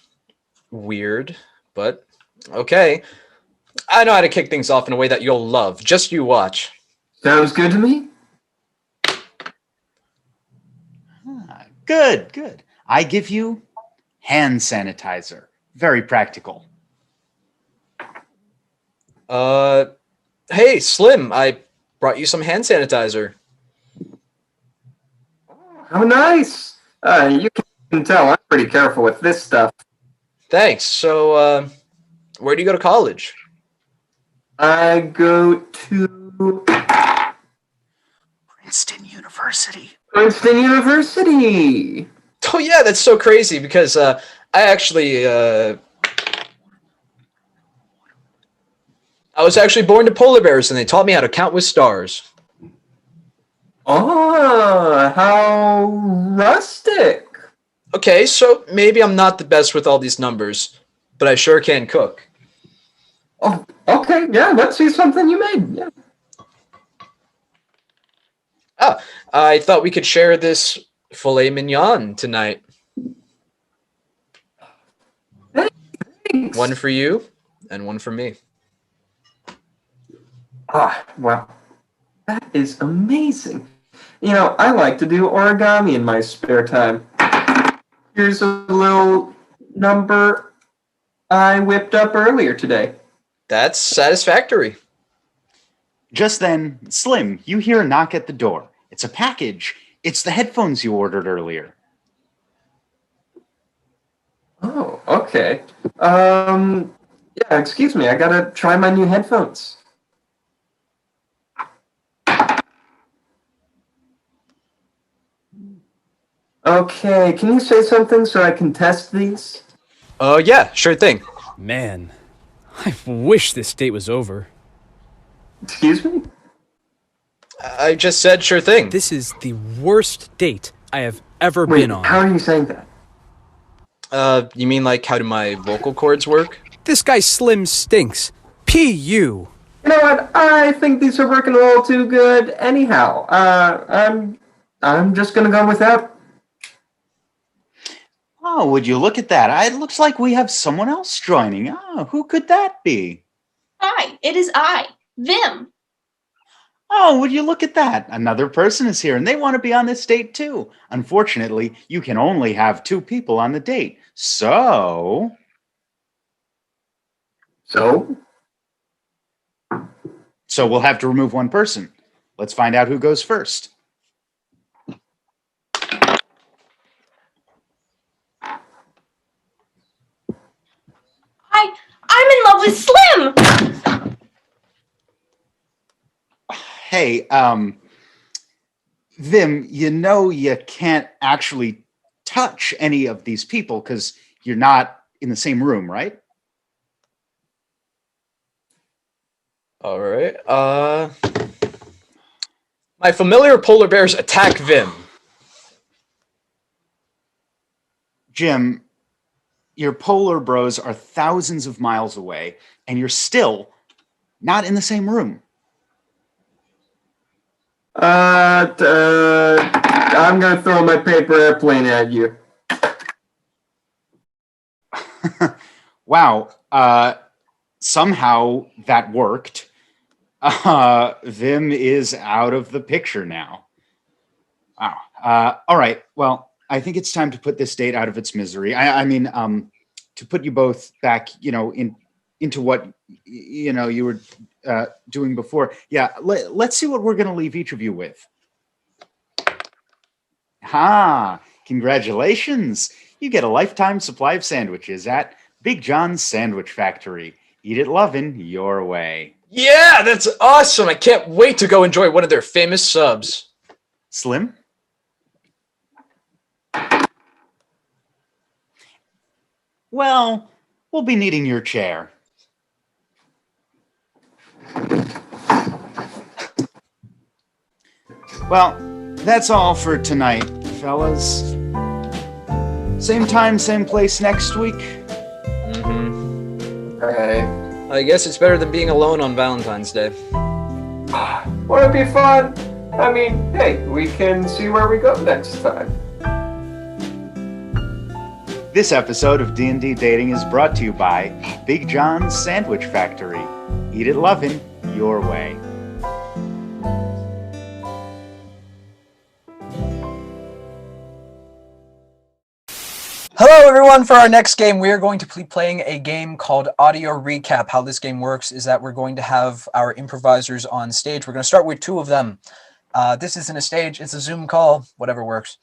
weird, but okay. I know how to kick things off in a way that you'll love. Just you watch. Sounds good to me. Good. I give you hand sanitizer. Very practical. Hey, Slim, I brought you some hand sanitizer. How nice. You can tell I'm pretty careful with this stuff. Thanks. So, where do you go to college? I go to Princeton University. Princeton University. Oh yeah, that's so crazy because I actually I was actually born to polar bears and they taught me how to count with stars. Oh, how rustic. Okay, so maybe I'm not the best with all these numbers, but I sure can cook. Oh, okay, yeah, let's see something you made. Yeah. Ah, I thought we could share this filet mignon tonight. Thanks. One for you and one for me. Ah, wow. That is amazing. You know, I like to do origami in my spare time. Here's a little number I whipped up earlier today. That's satisfactory. Just then, Slim, you hear a knock at the door. It's a package. It's the headphones you ordered earlier. Oh, okay. Yeah, excuse me, I gotta try my new headphones. Okay, can you say something so I can test these? Yeah, sure thing. Man, I wish this date was over. Excuse me? I just said sure thing. This is the worst date I have ever Wait, been on. how are you saying that? You mean like how do my vocal cords work? This guy Slim stinks. P.U. You know what? I think these are working a little too good anyhow. I'm just gonna go with that. Oh, would you look at that? It looks like we have someone else joining. Oh, who could that be? Hi, it is I, Vim. Oh, would you look at that? Another person is here and they want to be on this date too. Unfortunately, you can only have 2 people on the date. So we'll have to remove one person. Let's find out who goes first. I'm in love with Slim. Hey, Vim, you know you can't actually touch any of these people because you're not in the same room, right? All right. My familiar polar bears attack Vim. Jim, your polar bros are thousands of miles away, and you're still not in the same room. I'm gonna throw my paper airplane at you. Wow. Somehow that worked. Vim is out of the picture now. Wow. All right. Well, I think it's time to put this date out of its misery. I mean, to put you both back, into what you were doing before. Yeah. Let's see what we're going to leave each of you with. Congratulations. You get a lifetime supply of sandwiches at Big John's Sandwich Factory. Eat it lovin' your way. Yeah, that's awesome. I can't wait to go enjoy one of their famous subs. Slim? Well, we'll be needing your chair. Well, that's all for tonight, fellas. Same time, same place next week. Alright. I guess it's better than being alone on Valentine's Day. Won't it be fun? I mean, hey, we can see where we go next time. This episode of D&D Dating is brought to you by Big John's Sandwich Factory. Eat it lovin' your way. Hello everyone, for our next game we are going to be playing a game called Audio Recap. How this game works is that we're going to have our improvisers on stage. We're going to start with two of them. This isn't a stage, it's a Zoom call, whatever works.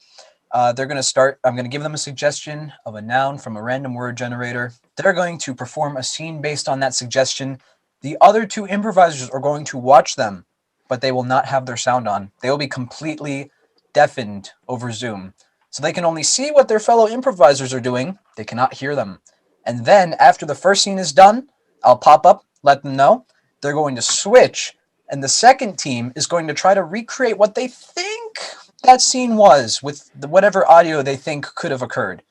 They're going to start, I'm going to give them a suggestion of a noun from a random word generator. They're going to perform a scene based on that suggestion. The other two improvisers are going to watch them, but they will not have their sound on. They will be completely deafened over Zoom. So they can only see what their fellow improvisers are doing. They cannot hear them. And then after the first scene is done, I'll pop up, let them know. They're going to switch. And the second team is going to try to recreate what they think that scene was with whatever audio they think could have occurred.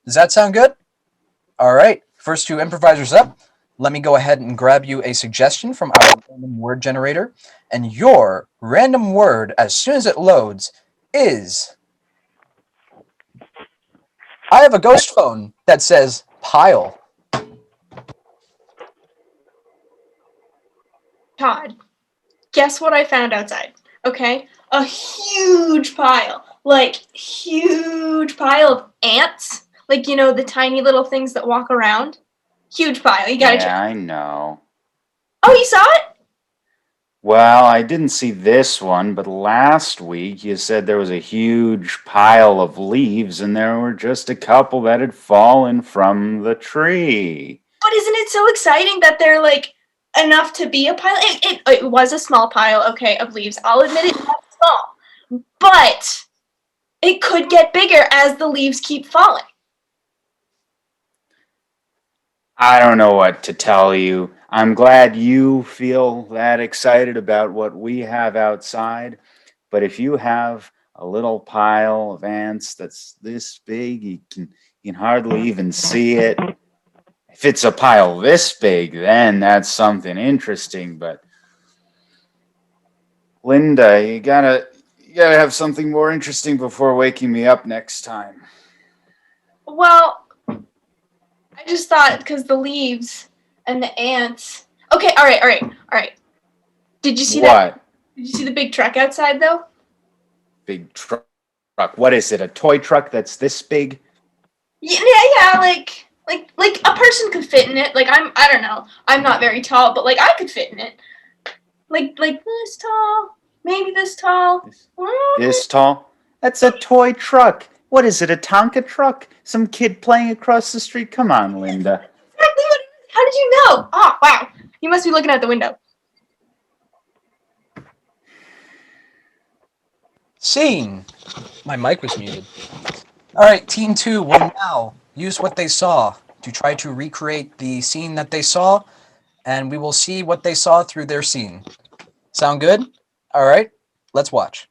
Does that sound good? All right. First two improvisers up. Let me go ahead and grab you a suggestion from our random word generator. And your random word, as soon as it loads, is... I have a ghost phone that says pile. Todd, guess what I found outside? Okay? A huge pile. Like, huge pile of ants. Like, the tiny little things that walk around. Huge pile. You gotta check. Yeah, I know. Oh, you saw it? Well, I didn't see this one, but last week you said there was a huge pile of leaves and there were just a couple that had fallen from the tree. But isn't it so exciting that they're, enough to be a pile? It was a small pile, okay, of leaves. I'll admit it was small. But it could get bigger as the leaves keep falling. I don't know what to tell you. I'm glad you feel that excited about what we have outside, but if you have a little pile of ants that's this big, you can hardly even see it. If it's a pile this big, then that's something interesting, but Linda, you gotta have something more interesting before waking me up next time. Well, I just thought because the leaves and the ants. Okay, all right. Did you see that? Did you see the big truck outside though? Big truck. What is it? A toy truck that's this big? Yeah, like a person could fit in it. I don't know. I'm not very tall, but I could fit in it. Like this tall, maybe this tall. This tall? That's a toy truck. What is it? A Tonka truck? Some kid playing across the street? Come on, Linda. Exactly what it is. How did you know? Oh, wow. You must be looking out the window. Scene! My mic was muted. Alright, Team 2 will now use what they saw to try to recreate the scene that they saw, and we will see what they saw through their scene. Sound good? Alright, let's watch.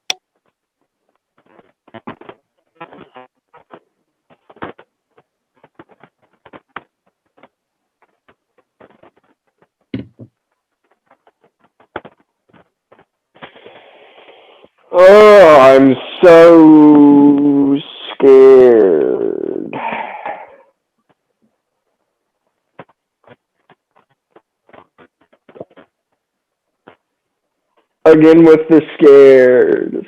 Oh, I'm so scared. Again with the scares.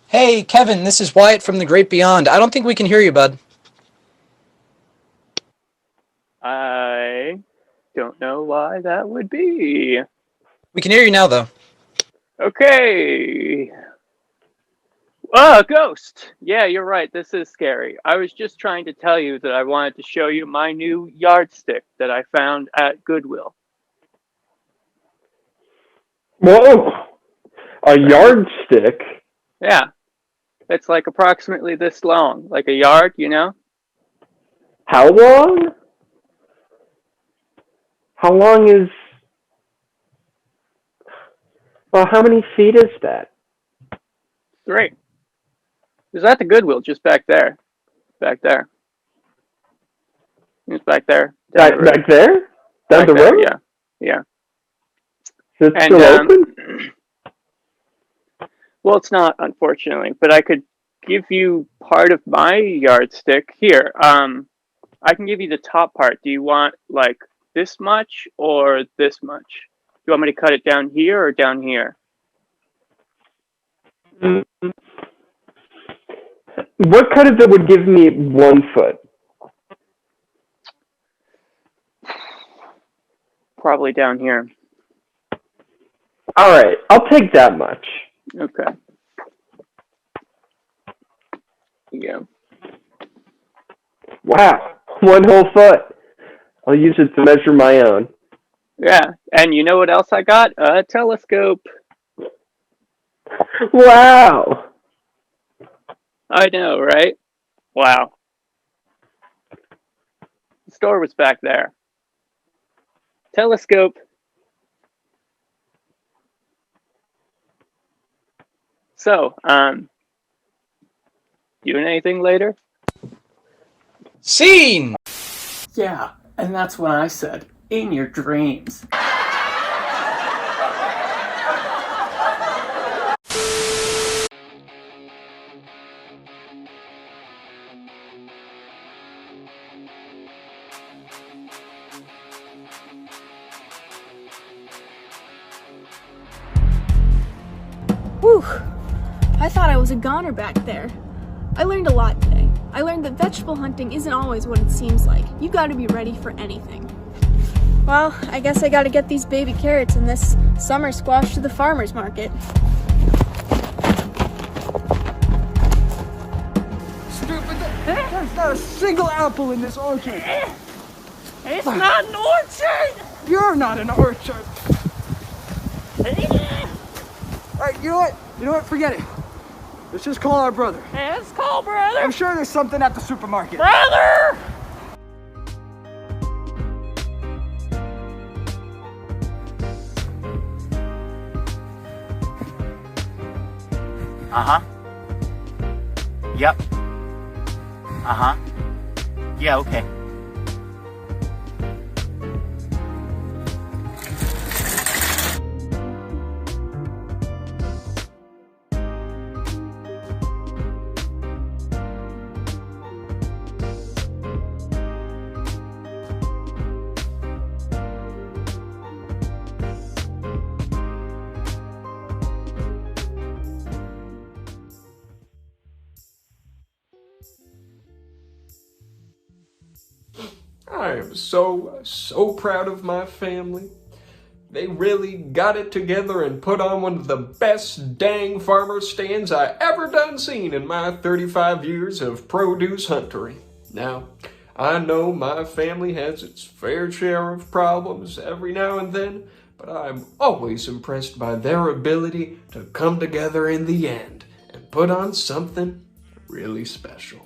Hey, Kevin, this is Wyatt from the Great Beyond. I don't think we can hear you, bud. I don't know why that would be. We can hear you now, though. Okay. Ah, ghost! Yeah, you're right. This is scary. I was just trying to tell you that I wanted to show you my new yardstick that I found at Goodwill. Whoa! A yardstick? Yeah. It's like approximately this long. Like a yard, you know? How long? How long is... Well, how many feet is that? 3. It was at the Goodwill just back there. Back there. It was back there. Back there? Down the road? Yeah. Yeah. Is it still open? Well, it's not, unfortunately, but I could give you part of my yardstick. Here, I can give you the top part. Do you want, like, this much or this much? Do you want me to cut it down here or down here? What cut of it would give me 1 foot? Probably down here. Alright, I'll take that much. Okay. Yeah. Wow, 1 whole foot. I'll use it to measure my own. Yeah, and you know what else I got? A telescope. Wow. I know, right? Wow. The store was back there. Telescope. So, doing anything later? Scene! Yeah, and that's what I said. In your dreams. Whew. I thought I was a goner back there. I learned a lot today. I learned that vegetable hunting isn't always what it seems like. You gotta be ready for anything. Well, I guess I gotta get these baby carrots and this summer squash to the farmer's market. Stupid! There's not a single apple in this orchard! It's not an orchard! You're not an orchard! Alright, you know what? You know what? Forget it. Let's just call our brother. Yeah, let's call brother! I'm sure there's something at the supermarket. Brother! Uh-huh. Yep. Uh-huh. Yeah, okay. I am so proud of my family. They really got it together and put on one of the best dang farmer stands I ever done seen in my 35 years of produce huntery. Now, I know my family has its fair share of problems every now and then, but I'm always impressed by their ability to come together in the end and put on something really special.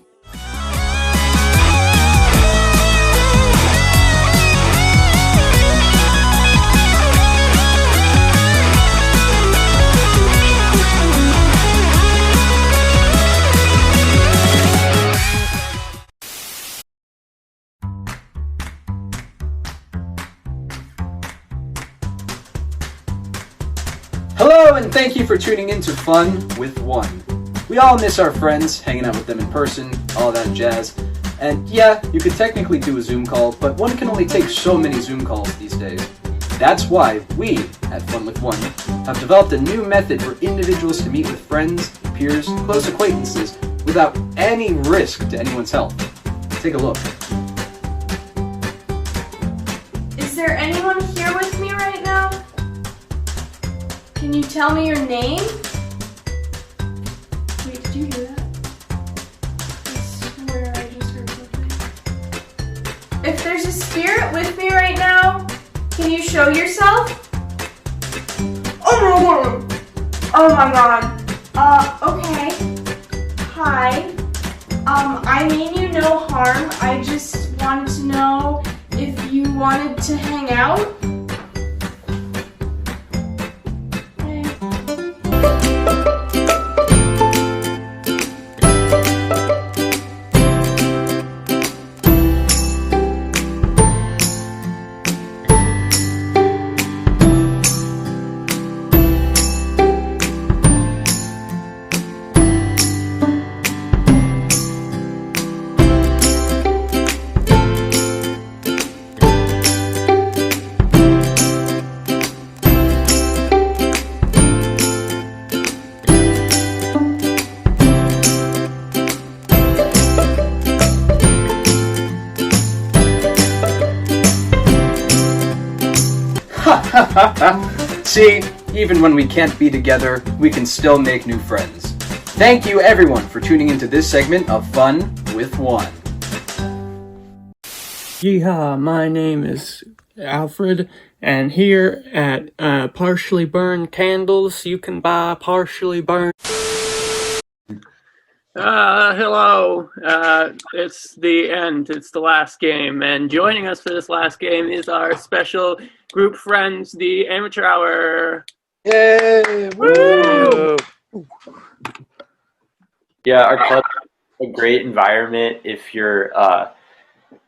Hello, and thank you for tuning in to Fun with One. We all miss our friends, hanging out with them in person, all that jazz. And yeah, you could technically do a Zoom call, but one can only take so many Zoom calls these days. That's why we, at Fun with One, have developed a new method for individuals to meet with friends, peers, close acquaintances, without any risk to anyone's health. Take a look. Is there anyone here with me right now? Can you tell me your name? Wait, did you hear that? I swear I just heard something. If there's a spirit with me right now, can you show yourself? Oh my god. Okay. Hi. I mean you no harm. I just wanted to know if you wanted to hang out. See, even when we can't be together, we can still make new friends. Thank you everyone for tuning into this segment of Fun with One. Yeehaw, my name is Alfred, and here at Partially Burned Candles, you can buy partially burned. Hello. It's the end. It's the last game. And joining us for this last game is our special group friends, the Amateur Hour. Yay! Woo! Yeah, our club is a great environment if you're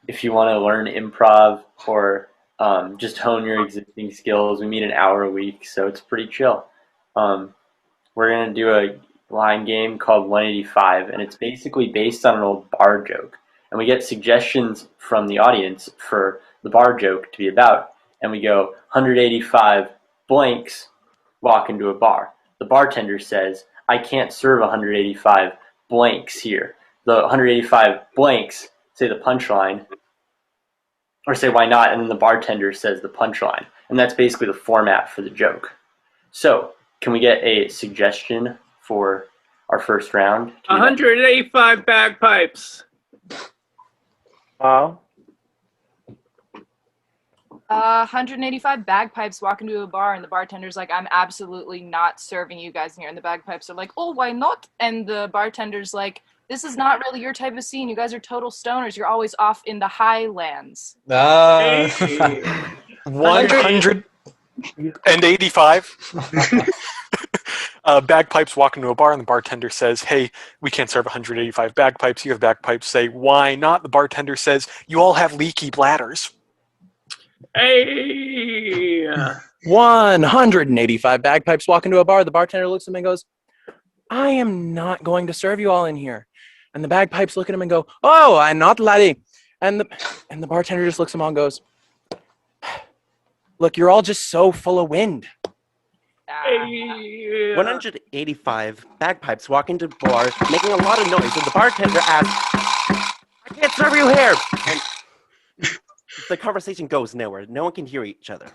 if you want to learn improv or just hone your existing skills. We meet an hour a week, so it's pretty chill. We're gonna do a line game called 185, and it's basically based on an old bar joke. And we get suggestions from the audience for the bar joke to be about, and we go 185 blanks walk into a bar. The bartender says, I can't serve 185 blanks here. The 185 blanks say the punchline, or say why not, and then the bartender says the punchline. And that's basically the format for the joke. So, can we get a suggestion for our first round? 185 bagpipes. Wow. 185 bagpipes walk into a bar and the bartender's like, I'm absolutely not serving you guys in here. And the bagpipes are like, oh, why not? And the bartender's like, this is not really your type of scene. You guys are total stoners. You're always off in the highlands. 185 bagpipes walk into a bar and the bartender says, hey, we can't serve 185 bagpipes. You have bagpipes. Say, why not? The bartender says, you all have leaky bladders. Hey! 185 bagpipes walk into a bar. The bartender looks at him and goes, I am not going to serve you all in here. And the bagpipes look at him and go, oh, I'm not, laddie. And the bartender just looks at him all and goes, look, you're all just so full of wind. 185 bagpipes walk into the bar, making a lot of noise, and the bartender asks, I can't serve you here! And the conversation goes nowhere. No one can hear each other.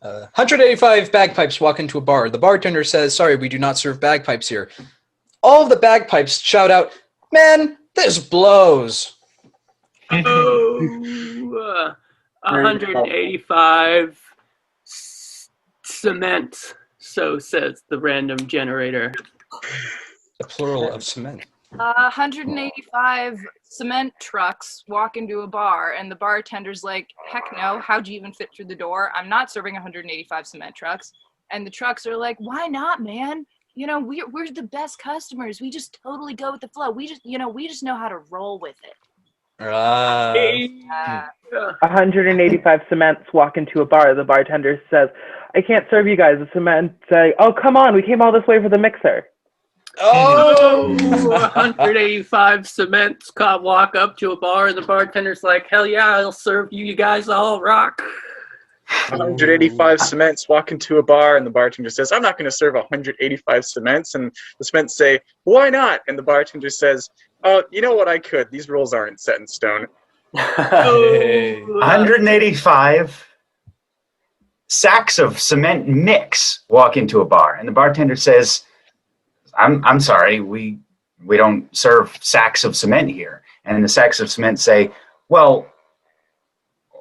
185 bagpipes walk into a bar. The bartender says, sorry, we do not serve bagpipes here. All of the bagpipes shout out, man, This blows. Oh, 185 cement. So says the random generator. The plural of cement. 185 cement trucks walk into a bar, and the bartender's like, heck no, how'd you even fit through the door? I'm not serving 185 cement trucks. And the trucks are like, why not, man? You know, we're the best customers. We just totally go with the flow. We just know how to roll with it. 185 cements walk into a bar. The bartender says, I can't serve you guys. The cement say, oh, come on, we came all this way for the mixer. Oh, 185 cements walk up to a bar, and the bartender's like, hell yeah, I'll serve you. You guys all rock. 185 cements walk into a bar, and the bartender says, I'm not going to serve 185 cements. And the cements say, why not? And the bartender says, oh, you know what, I could. These rules aren't set in stone. 185 sacks of cement mix walk into a bar, and the bartender says, I'm sorry, we don't serve sacks of cement here. And the sacks of cement say, well,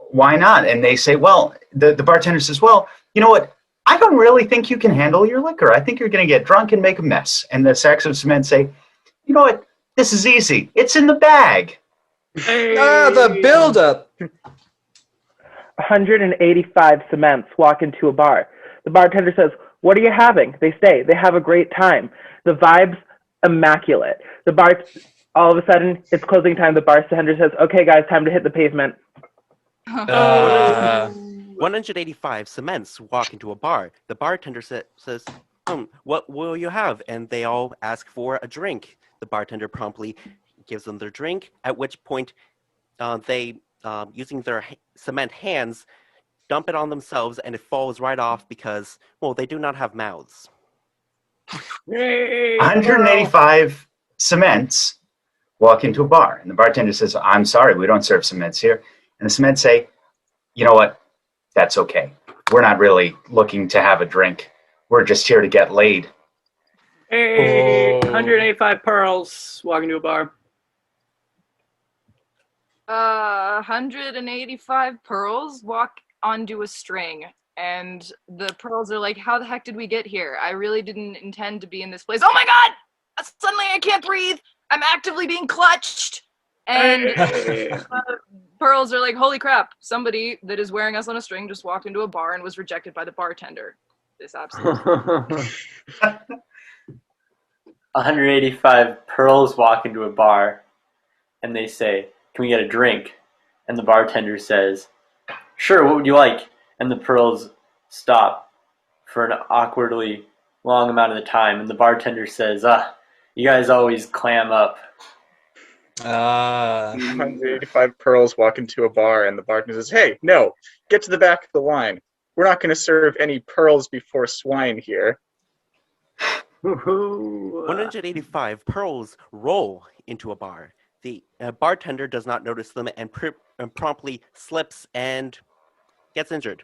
why not? And they say, well, the bartender says, well, you know what? I don't really think you can handle your liquor. I think you're going to get drunk and make a mess. And the sacks of cement say, you know what? This is easy. It's in the bag. The buildup. 185 cements walk into a bar. The bartender says, what are you having? They stay. They have a great time. The vibe's immaculate. The bar, all of a sudden, it's closing time. The bartender says, okay, guys, time to hit the pavement. 185 cements walk into a bar. The bartender says, what will you have? And they all ask for a drink. The bartender promptly gives them their drink, at which point they, using their cement hands, dump it on themselves, and it falls right off because, well, they do not have mouths. 185 cements walk into a bar, and the bartender says, I'm sorry, we don't serve cements here. And the cements say, you know what? That's okay. We're not really looking to have a drink. We're just here to get laid. 185 pearls walk into a bar. 185 pearls walk onto a string, and the pearls are like, how the heck did we get here? I really didn't intend to be in this place. Oh my god! Suddenly I can't breathe! I'm actively being clutched! And pearls are like, holy crap, somebody that is wearing us on a string just walked into a bar and was rejected by the bartender. This absolutely. 185 pearls walk into a bar, and they say, can we get a drink? And the bartender says, sure, what would you like? And the pearls stop for an awkwardly long amount of the time, and the bartender says, you guys always clam up. 185 pearls walk into a bar, and the bartender says, hey, no, get to the back of the line. We're not going to serve any pearls before swine here. 185 pearls roll into a bar. The bartender does not notice them and promptly slips and gets injured.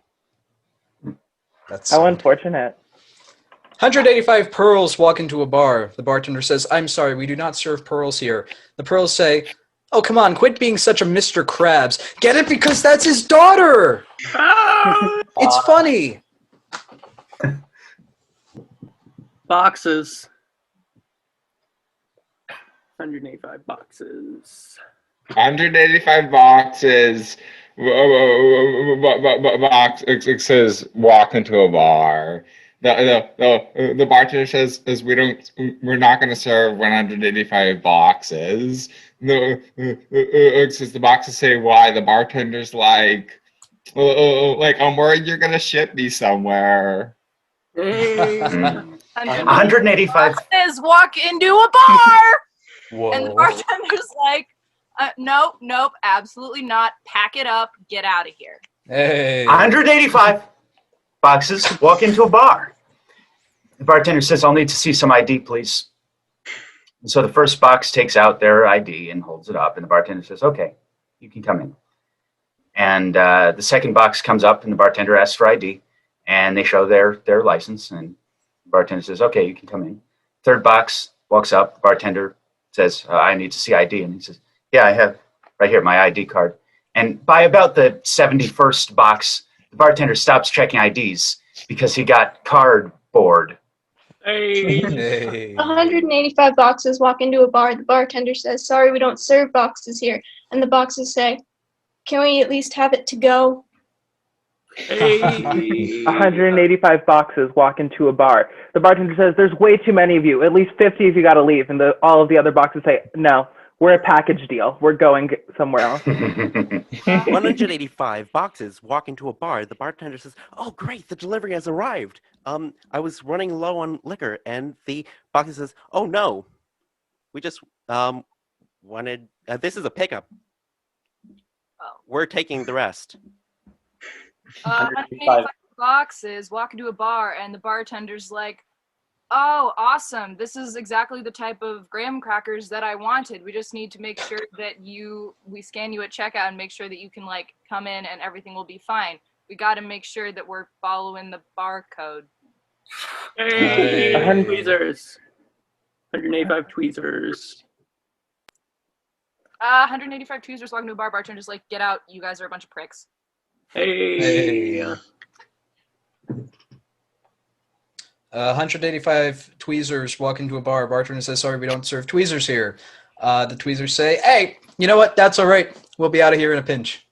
That's how unfortunate. 185 pearls walk into a bar. The bartender says, I'm sorry, we do not serve pearls here. The pearls say, oh, come on, quit being such a Mr. Krabs. Get it? Because that's his daughter! It's funny. Boxes. 185 boxes. 185 boxes. It says walk into a bar. The bartender says we're not going to serve 185 boxes. The boxes say why. The bartender's like I'm worried you're going to ship me somewhere. 185 boxes walk into a bar. Whoa. And the bartender's like, nope, absolutely not. Pack it up. Get out of here. Hey. 185 boxes walk into a bar. The bartender says, I'll need to see some ID, please. And so the first box takes out their ID and holds it up, and the bartender says, okay, you can come in. And the second box comes up, and the bartender asks for ID, and they show their license, and the bartender says, okay, you can come in. Third box walks up, the bartender says, I need to see ID. And he says, yeah, I have right here, my ID card. And by about the 71st box, the bartender stops checking IDs because he got cardboard. Hey. 185 boxes walk into a bar. The bartender says, sorry, we don't serve boxes here. And the boxes say, can we at least have it to go? Hey. 185 boxes walk into a bar. The bartender says, there's way too many of you. At least 50 of you got to leave. And all of the other boxes say, no, we're a package deal. We're going somewhere else. 185 boxes walk into a bar. The bartender says, oh, great, the delivery has arrived. I was running low on liquor. And the boxer says, oh, no. We just wanted, this is a pickup. We're taking the rest. 185 boxes walk into a bar, and the bartender's like, oh, awesome. This is exactly the type of graham crackers that I wanted. We just need to make sure that we scan you at checkout and make sure that you can like come in and everything will be fine. We got to make sure that we're following the barcode. Hey, tweezers. 185 tweezers. 185 tweezers walking to a bar. Bartender's like, get out. You guys are a bunch of pricks. Hey. 185 tweezers walk into a bar. Bartender says, sorry, we don't serve tweezers here. The tweezers say, hey, you know what? That's all right. We'll be out of here in a pinch.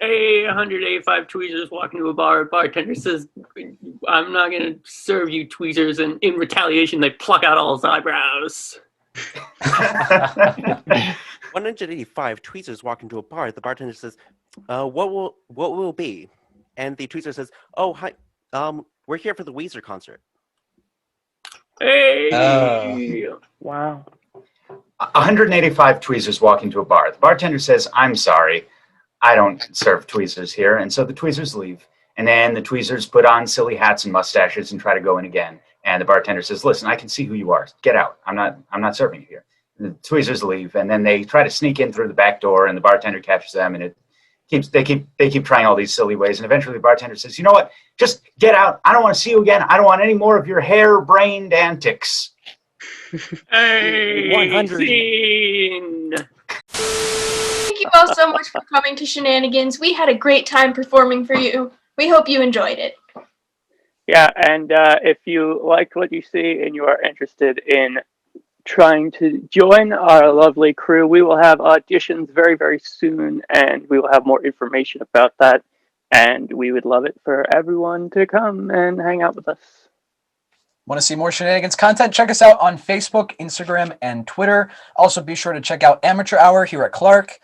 Hey, 185 tweezers walk into a bar. Bartender says, I'm not going to serve you tweezers. And in retaliation, they pluck out all his eyebrows. 185 tweezers walk into a bar. The bartender says, what will be? And the tweezer says, oh, hi, we're here for the Weezer concert. Hey! Wow. 185 tweezers walk into a bar. The bartender says, I'm sorry, I don't serve tweezers here. And so the tweezers leave. And then the tweezers put on silly hats and mustaches and try to go in again. And the bartender says, listen, I can see who you are. Get out. I'm not serving you here. And the tweezers leave. And then they try to sneak in through the back door, and the bartender catches them, and they keep trying all these silly ways. And eventually the bartender says, you know what? Just get out. I don't want to see you again. I don't want any more of your hair-brained antics. Hey, 100. Scene. Thank you all so much for coming to Shenanigans. We had a great time performing for you. We hope you enjoyed it. Yeah, and if you like what you see and you are interested in trying to join our lovely crew, we will have auditions very, very soon, and we will have more information about that. And we would love it for everyone to come and hang out with us. Want to see more Shenanigans content? Check us out on Facebook, Instagram, and Twitter. Also, be sure to check out Amateur Hour here at Clark.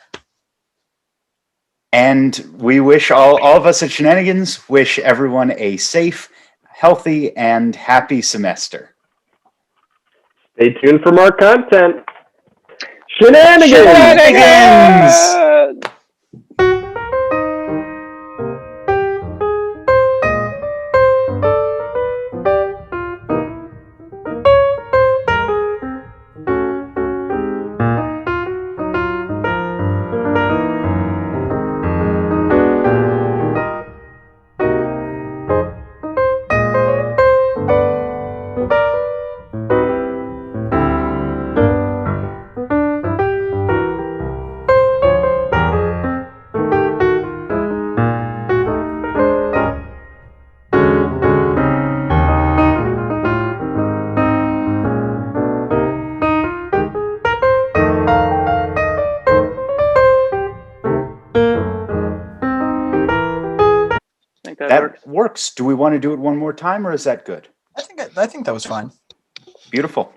And we wish all of us at Shenanigans wish everyone a safe, healthy, and happy semester. Stay tuned for more content. Shenanigans! Shenanigans! That works. Do we want to do it one more time, or is that good? I think that was fine. Beautiful.